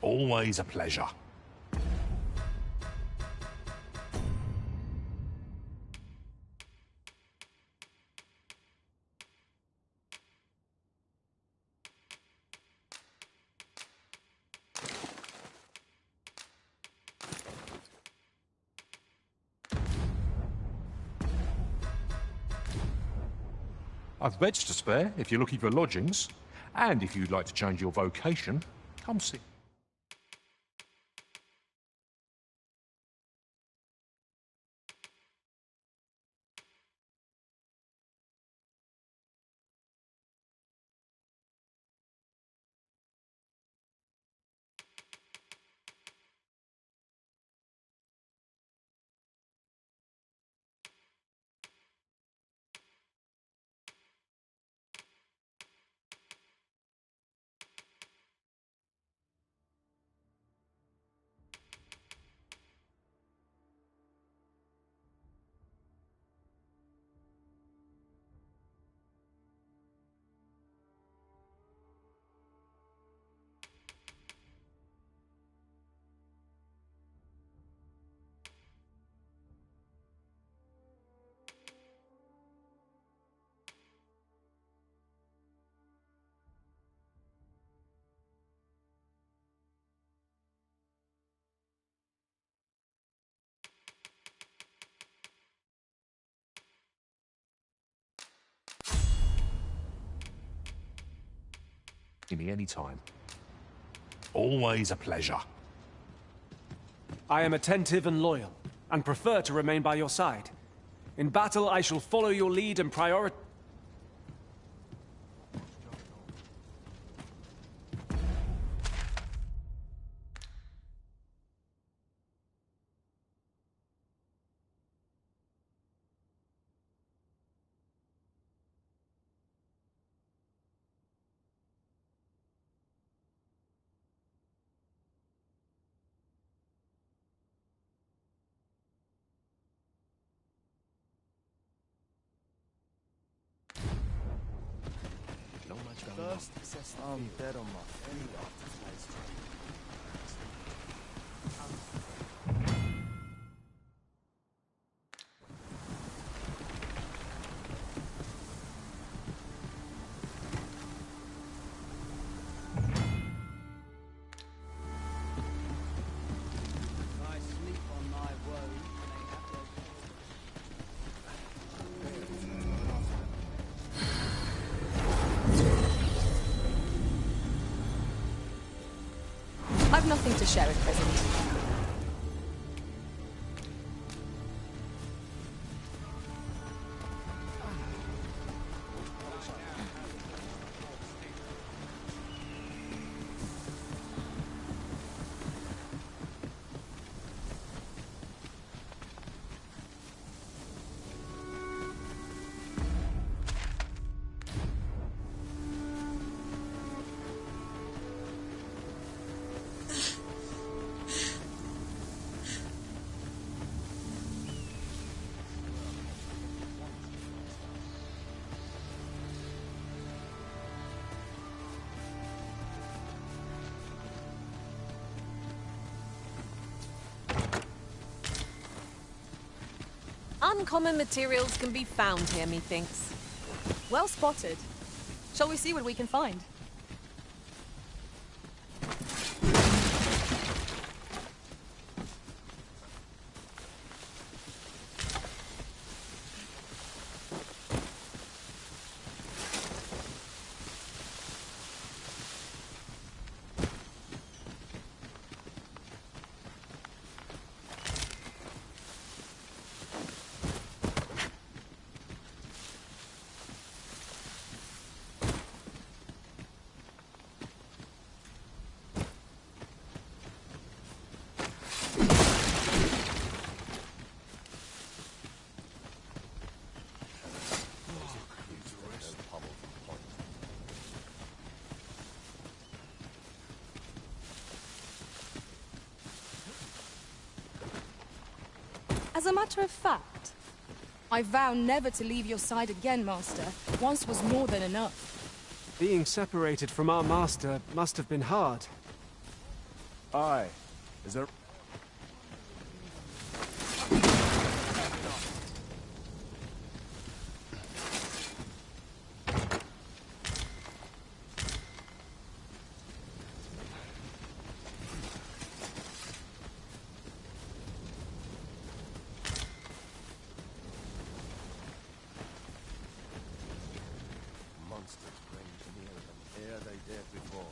Always a pleasure. I've beds to spare if you're looking for lodgings, and if you'd like to change your vocation, come see. See me anytime. Always a pleasure. I am attentive and loyal, and prefer to remain by your side. In battle, I shall follow your lead and prioritize... I'm dead on my feet after today's trip. I've nothing to share at present. Uncommon materials can be found here, methinks. Well spotted. Shall we see what we can find? As a matter of fact, I vow never to leave your side again, Master. Once was more than enough. Being separated from our master must have been hard. Aye. Is there... Monsters range nearer than e'er they dared before.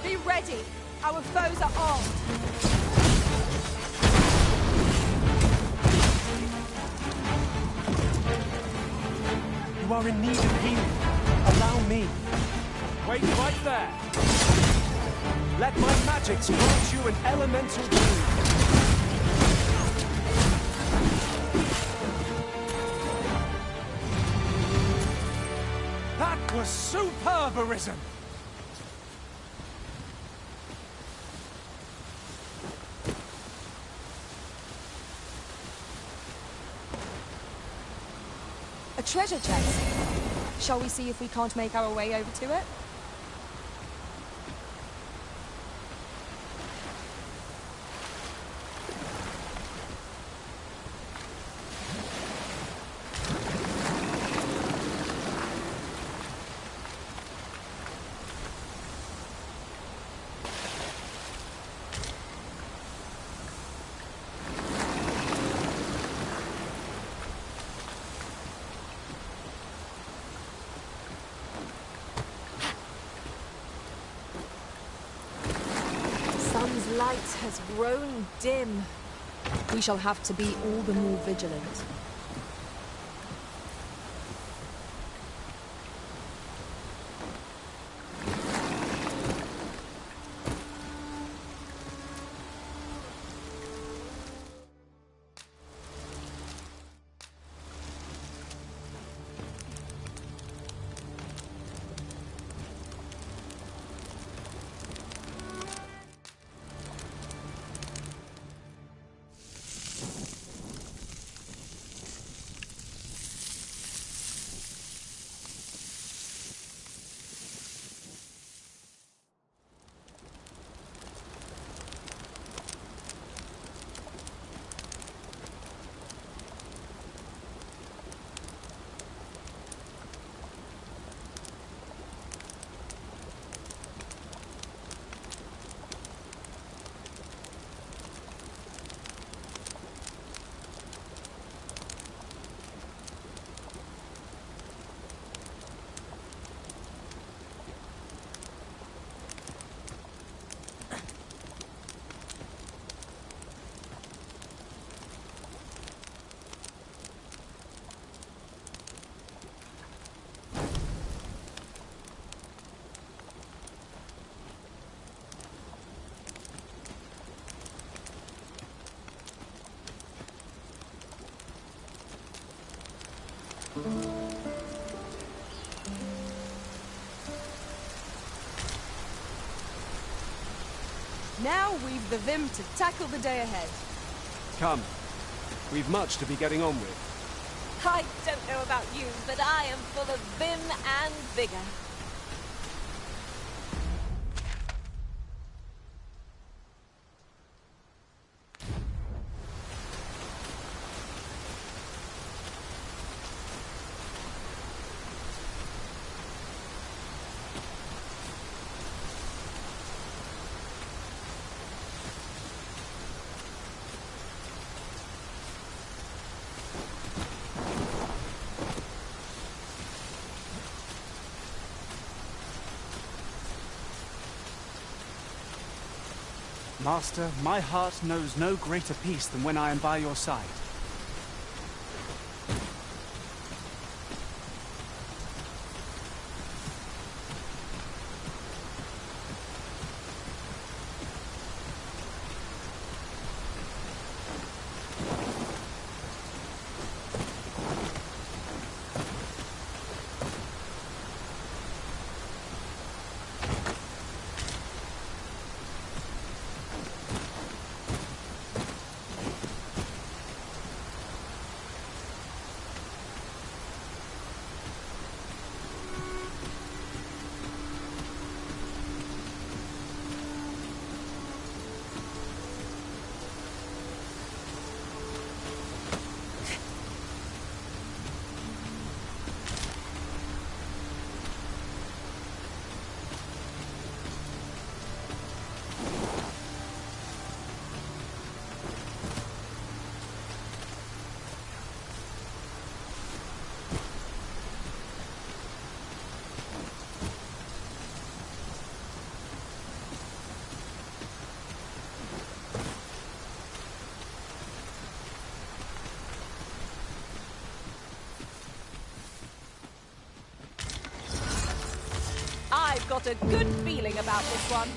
Be ready! Our foes are armed! You are in need of healing. Allow me. Wait right there. Let my magics grant you an elemental boon. That was superb, Arisen! A treasure chest. Shall we see if we can't make our way over to it? Light has grown dim. We shall have to be all the more vigilant. Now we've the vim to tackle the day ahead. Come. We've much to be getting on with. I don't know about you, but I am full of vim and vigor. Master, my heart knows no greater peace than when I am by your side. I've got a good feeling about this one.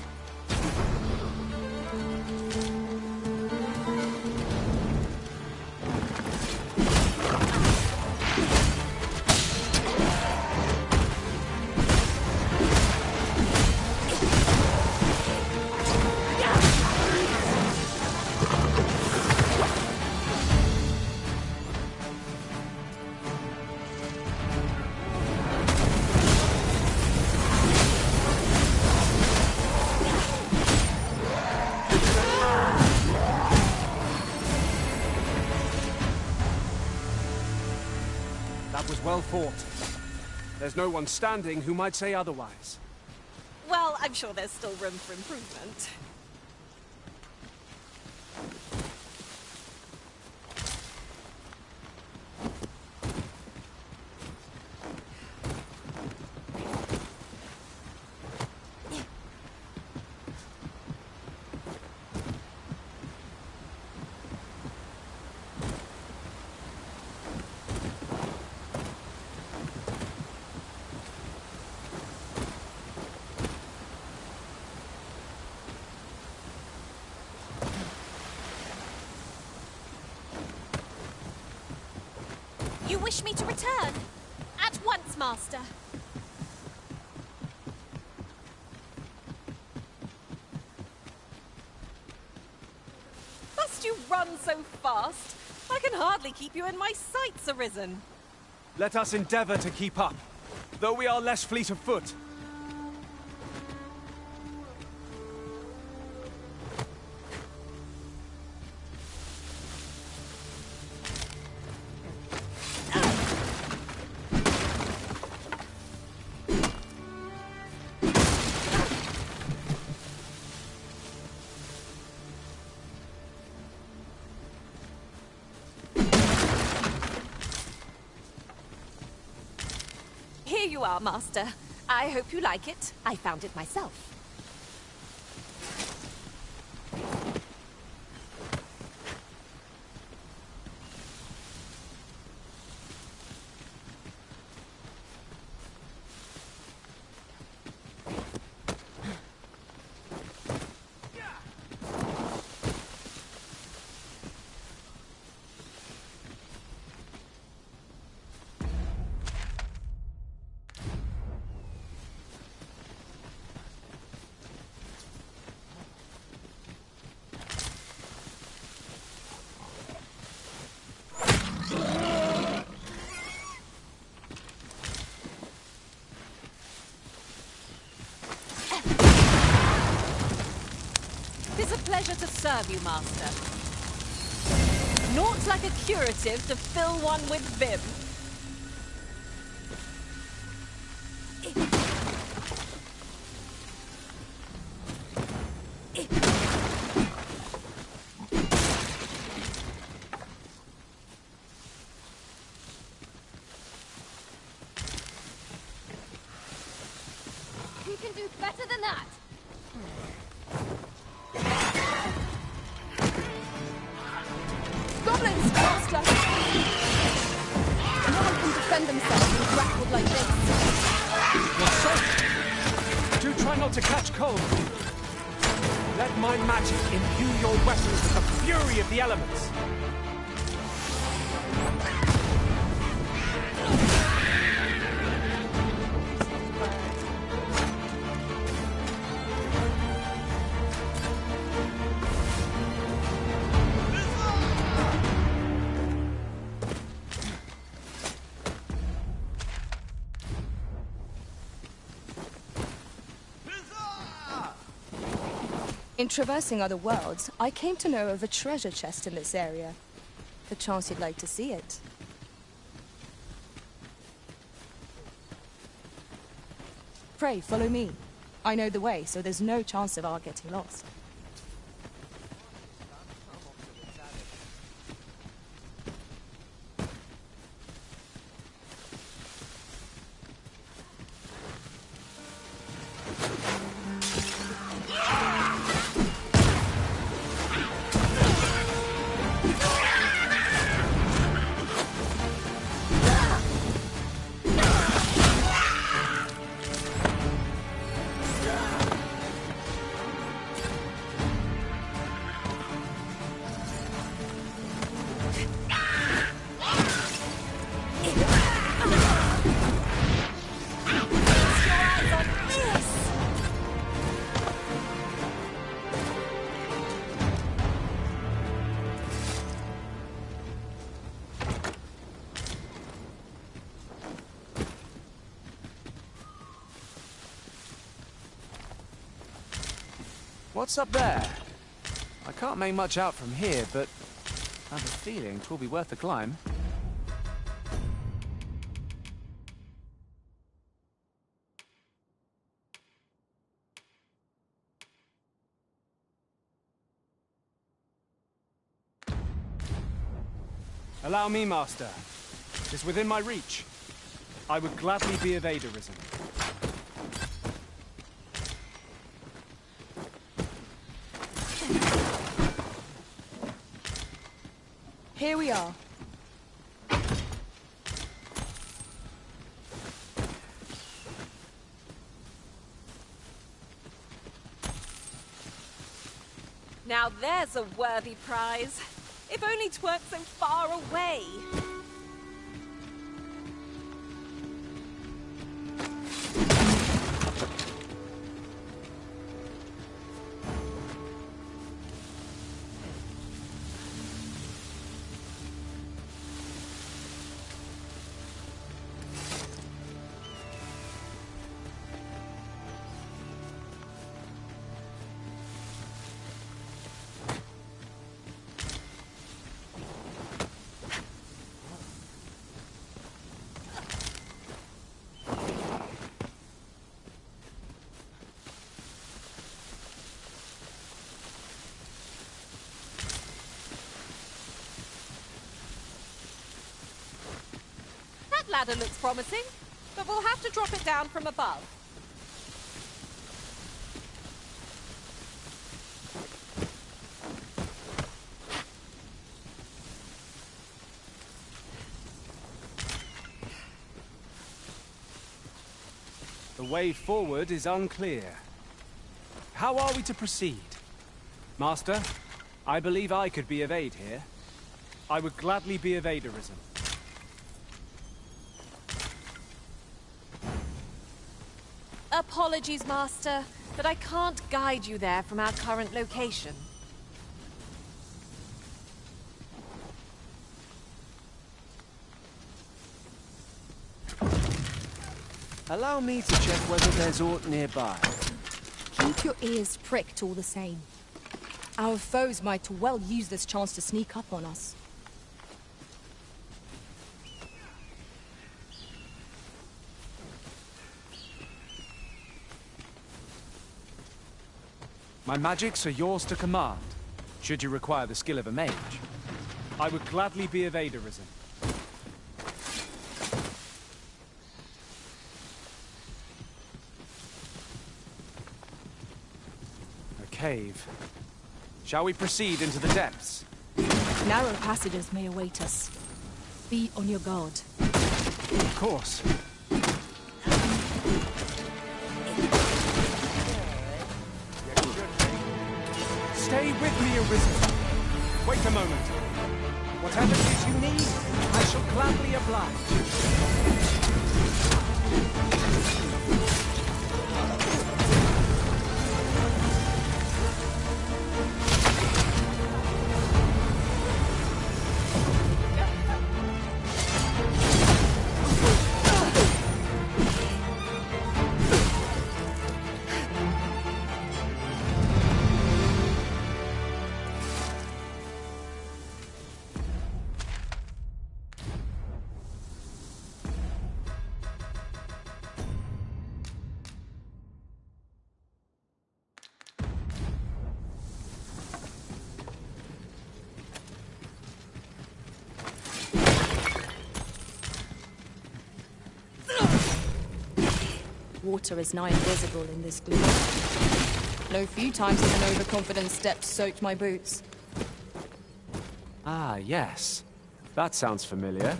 That was well fought. There's no one standing who might say otherwise. Well, I'm sure there's still room for improvement. You wish me to return? At once, Master. Must you run so fast? I can hardly keep you in my sights, Arisen. Let us endeavor to keep up, though we are less fleet of foot. Here you are, Master. I hope you like it. I found it myself. to serve you, Master. Naught like a curative to fill one with vim. You can do better than that. Goblins, Master! No one can defend themselves when grappled like this. You're safe. Do try not to catch cold. Let my magic imbue your weapons with the fury of the elements. In traversing other worlds, I came to know of a treasure chest in this area. Perchance you'd like to see it. Pray, follow me. I know the way, so there's no chance of our getting lost. What's up there? I can't make much out from here, but I have a feeling 'twill be worth the climb. Allow me, Master. 'Tis within my reach. I would gladly be of aid arisen. Here we are. Now there's a worthy prize. If only 'tweren't so far away. That ladder looks promising, but we'll have to drop it down from above. The way forward is unclear. How are we to proceed? Master, I believe I could be of aid here. I would gladly be of aid arisen. Apologies, Master, but I can't guide you there from our current location. Allow me to check whether there's aught nearby. Keep your ears pricked all the same. Our foes might well use this chance to sneak up on us. My magics are yours to command, should you require the skill of a mage. I would gladly be of aid, Arisen. A cave. Shall we proceed into the depths? Narrow passages may await us. Be on your guard. Of course. Stay with me, Arisen. Wait a moment. Whatever it is you need, I shall gladly oblige. Water is nigh invisible in this gloom. No few times has an overconfident step soaked my boots. Ah, yes. That sounds familiar.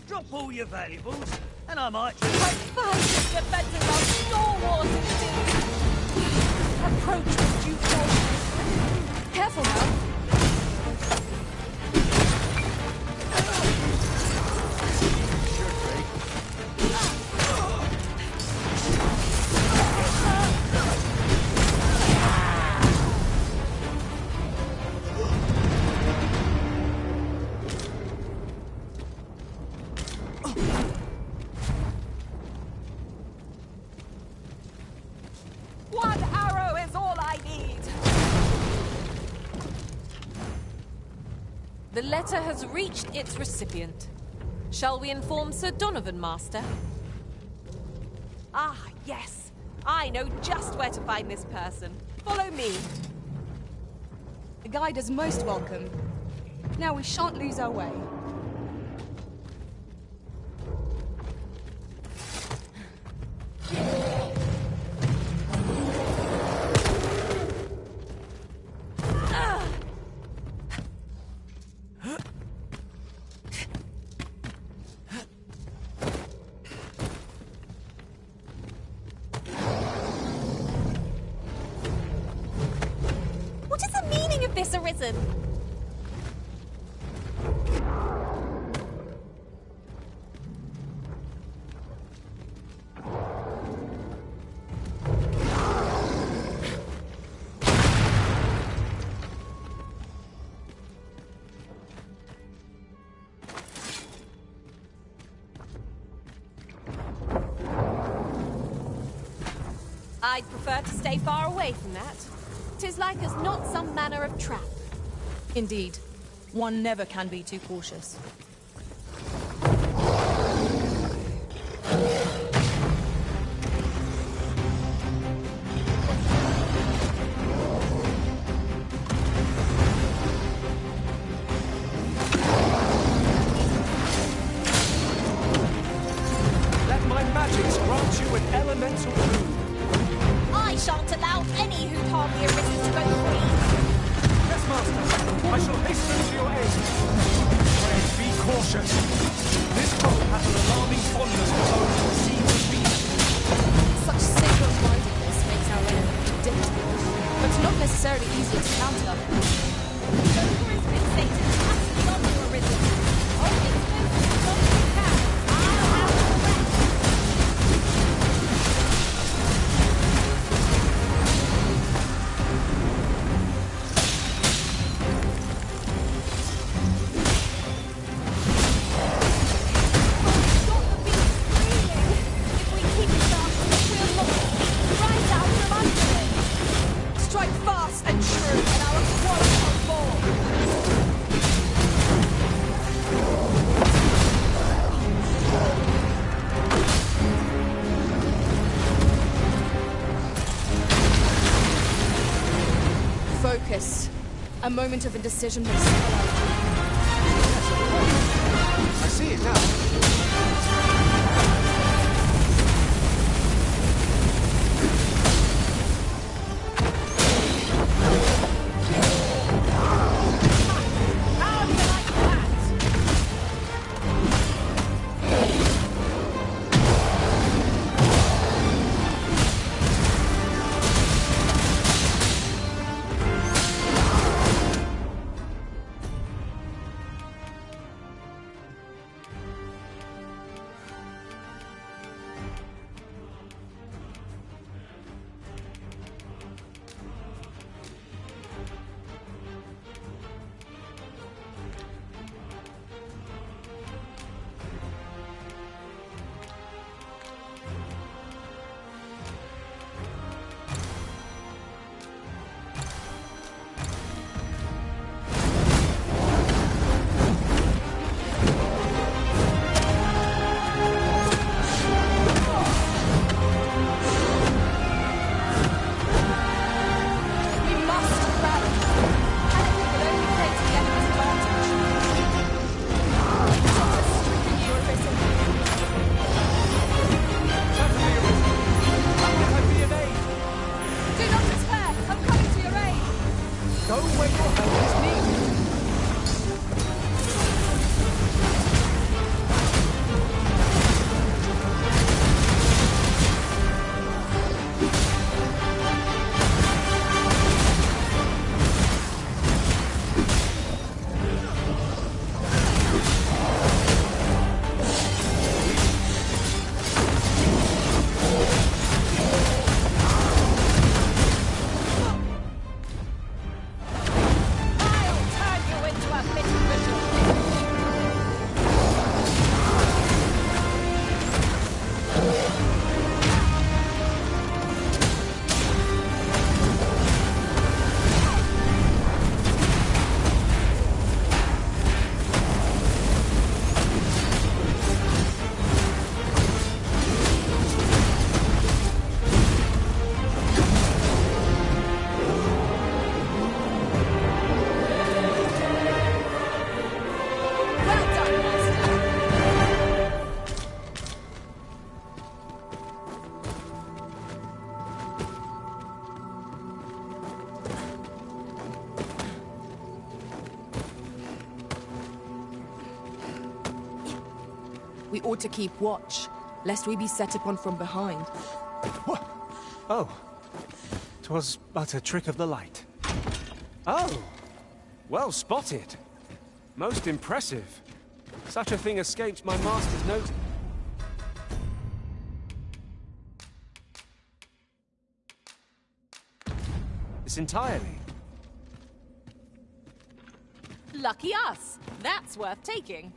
Drop all your valuables, and I might... My finest defenses are your waters, approach with due caution. Careful now. One arrow is all I need. The letter has reached its recipient. Shall we inform Sir Donovan, Master? Ah, yes. I know just where to find this person. Follow me. The guide is most welcome. Now we shan't lose our way. What is the meaning of this, Arisen? I'd prefer to stay far away from that. 'Tis like as not some manner of trap. Indeed. One never can be too cautious. Let my magics grant you an elemental boon. I shan't allow any who'd harm the Arisen to go free. Yes, Master. I shall hasten to your aid. Pray, be cautious. This bow has an alarming fondness for those who seem to be. Such single-mindedness makes our enemy predictable, but not necessarily easier to counter. Whoever has been Satan has to be on the Arisen. Only those who can. I'll have the rest. A moment of indecision may spell out. I see it now. We ought to keep watch, lest we be set upon from behind. What? Oh. 'Twas but a trick of the light. Oh! Well spotted. Most impressive. Such a thing escapes my master's notice. This entirely. Lucky us. That's worth taking.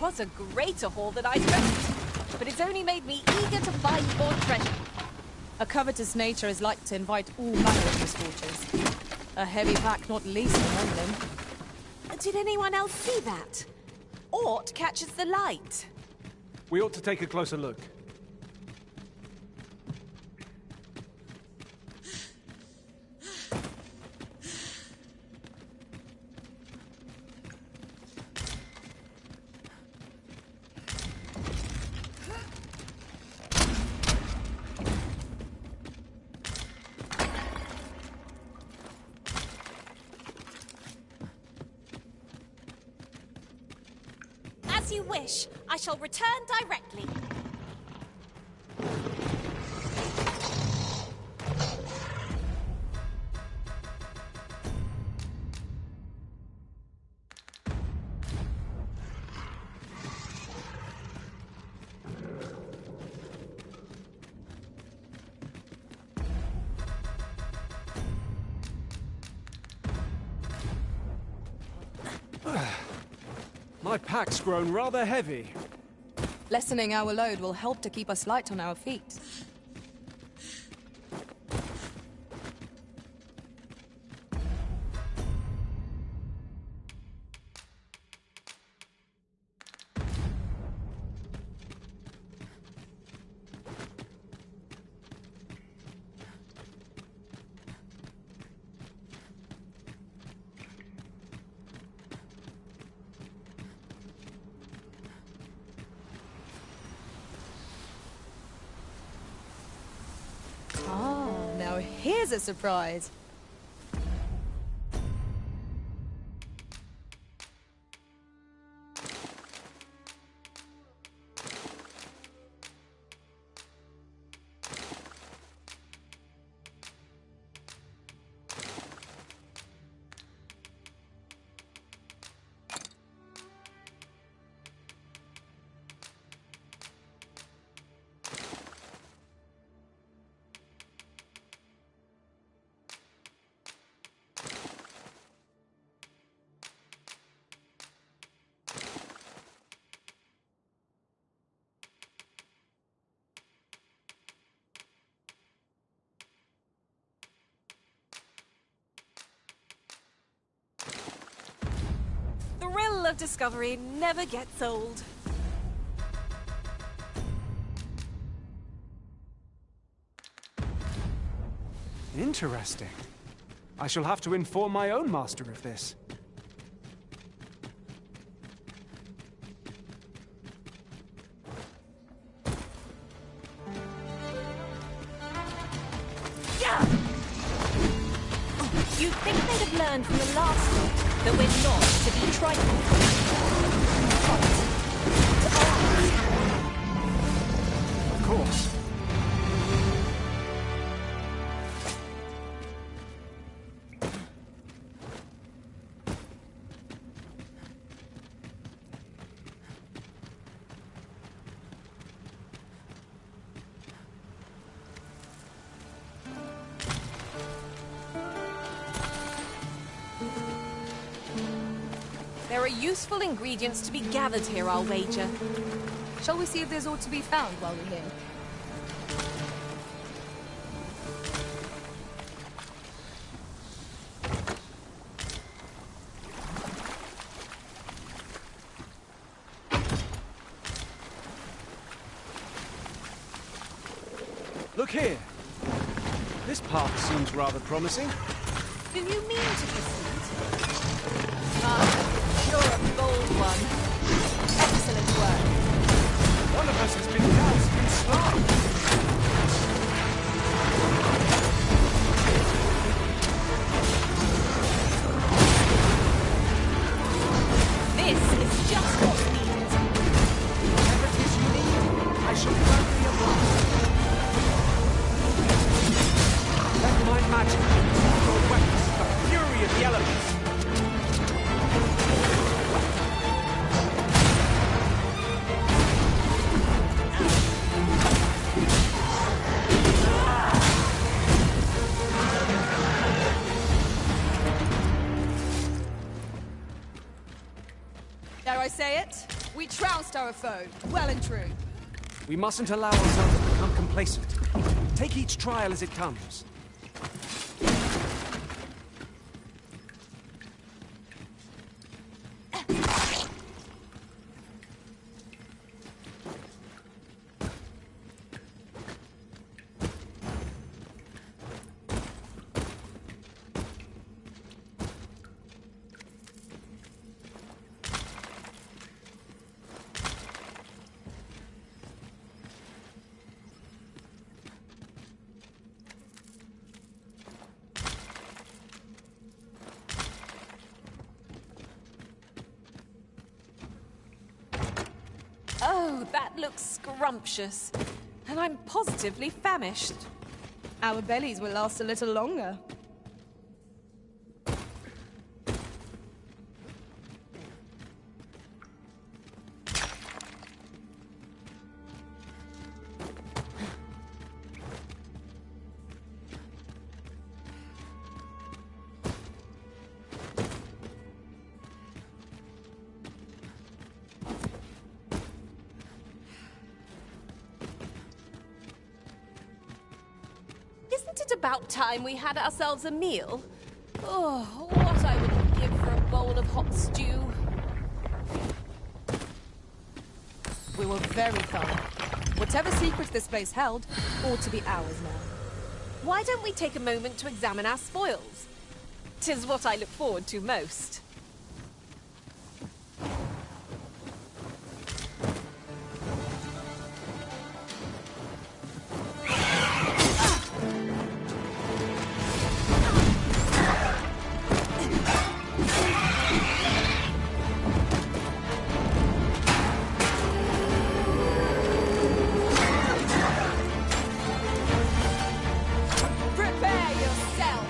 Was a greater haul than I'd hoped, but it's only made me eager to find more treasure. A covetous nature is like to invite all manner of misfortunes. A heavy pack not least among them. Did anyone else see that? Ort catches the light. We ought to take a closer look. As you wish. I shall return directly. My pack's grown rather heavy. Lessening our load will help to keep us light on our feet. Now here's a surprise. Thrill of discovery never gets old. Interesting. I shall have to inform my own master of this. You'd think they'd have learned from the last one that we're not to be trifled with. Of course. There are useful ingredients to be gathered here, I'll wager. Shall we see if there's aught to be found while we're here? Look here. This path seems rather promising. Do you mean to proceed? You're a bold one. Excellent work. One of us has been doused in slime. This is just what's needed. Whatever it is you need, I shall gladly oblige. Let my magic transform your weapons to the fury of the elements. Dare I say it? We trounced our foe, well and true. We mustn't allow ourselves to become complacent. Take each trial as it comes. that looks scrumptious. And I'm positively famished. Our bellies will last a little longer. Isn't it about time we had ourselves a meal? Oh, what I wouldn't give for a bowl of hot stew. We were very thorough. Whatever secrets this place held ought to be ours now. Why don't we take a moment to examine our spoils? 'Tis what I look forward to most. Prepare yourself!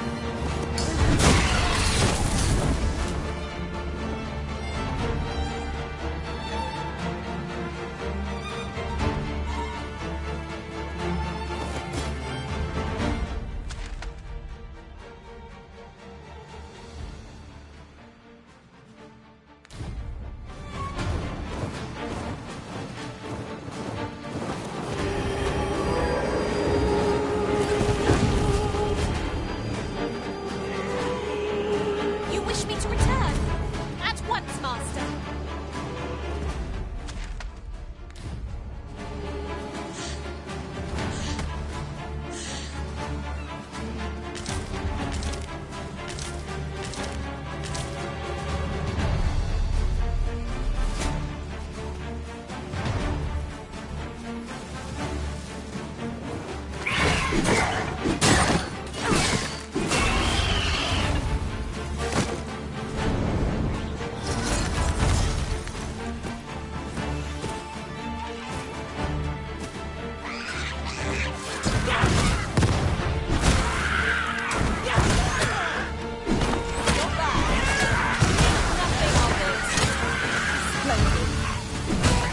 You wish me to return? At once, Master.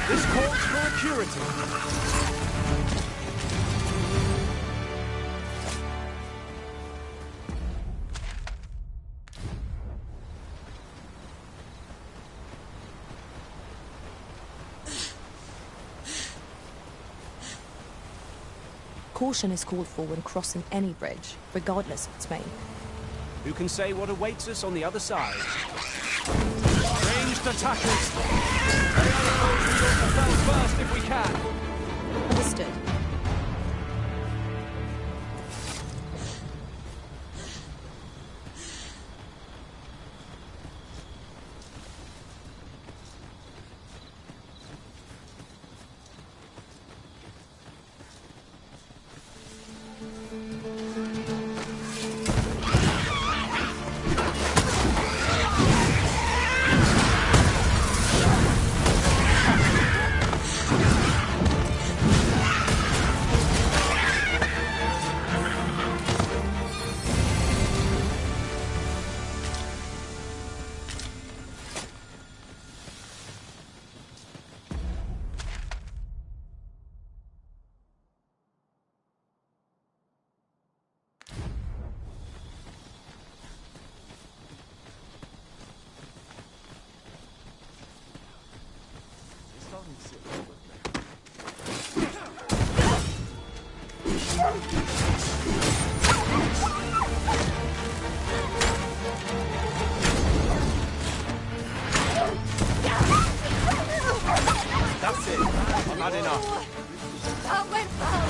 This calls for a curative. Caution is called for when crossing any bridge, regardless of its make. Who can say what awaits us on the other side? Ranged attackers! Ourselves first if we can! Understood. That's it. I've had enough. That went well.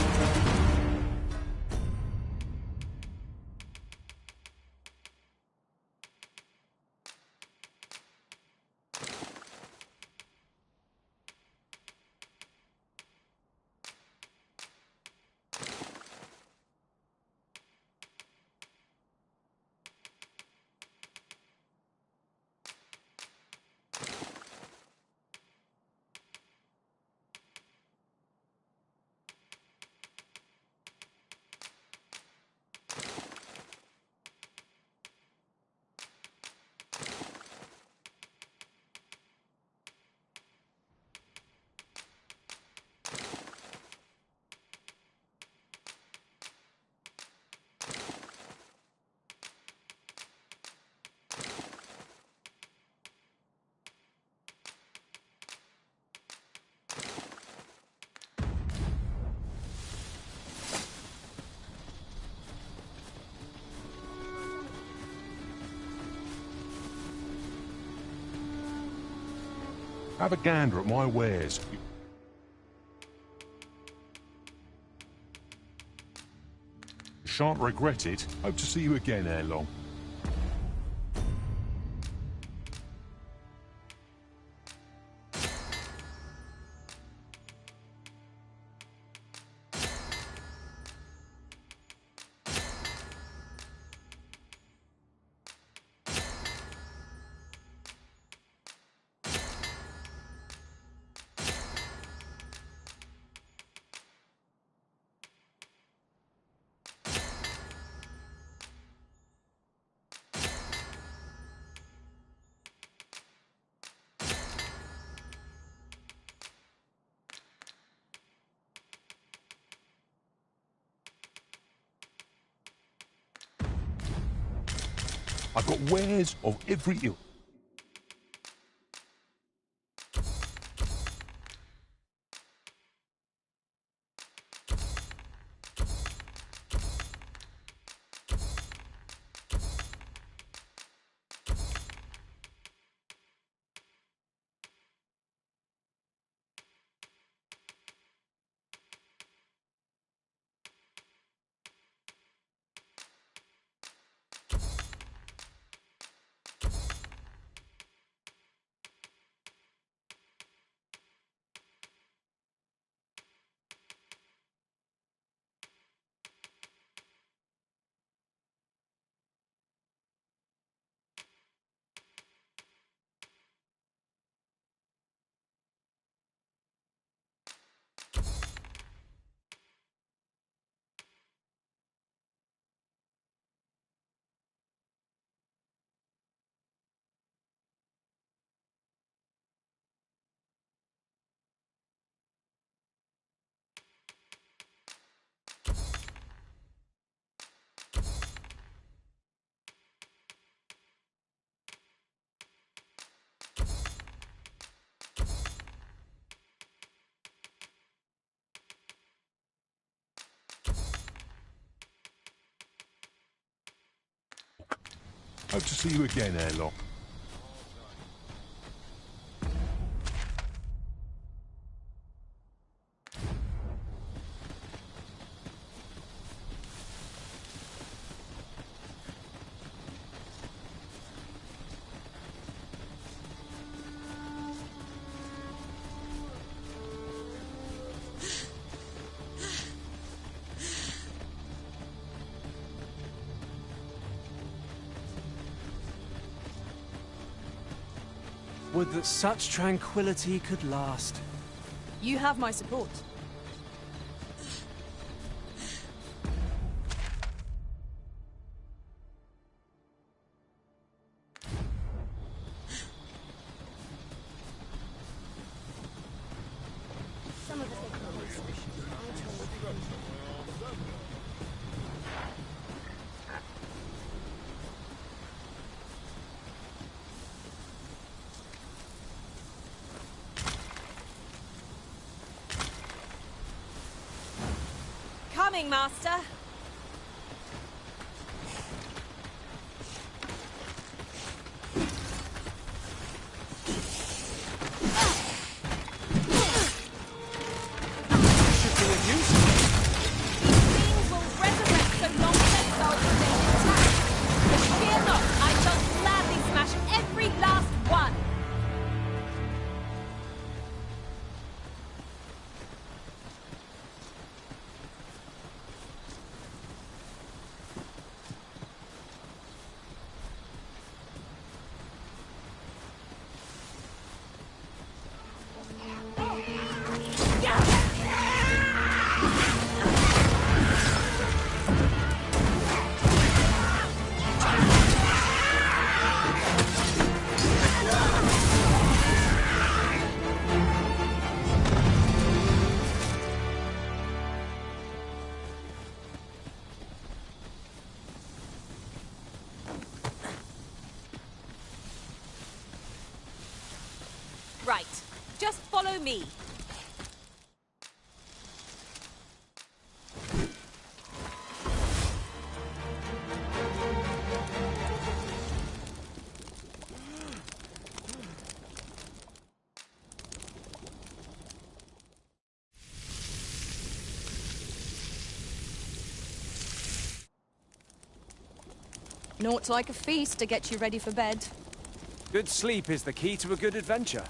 Have a gander at my wares. Shan't regret it. Hope to see you again ere long. I've got wares of every ilk. Hope to see you again ere long. Would that such tranquility could last. You have my support. Coming, Master. Right. Just follow me. Naught like a feast to get you ready for bed. Good sleep is the key to a good adventure.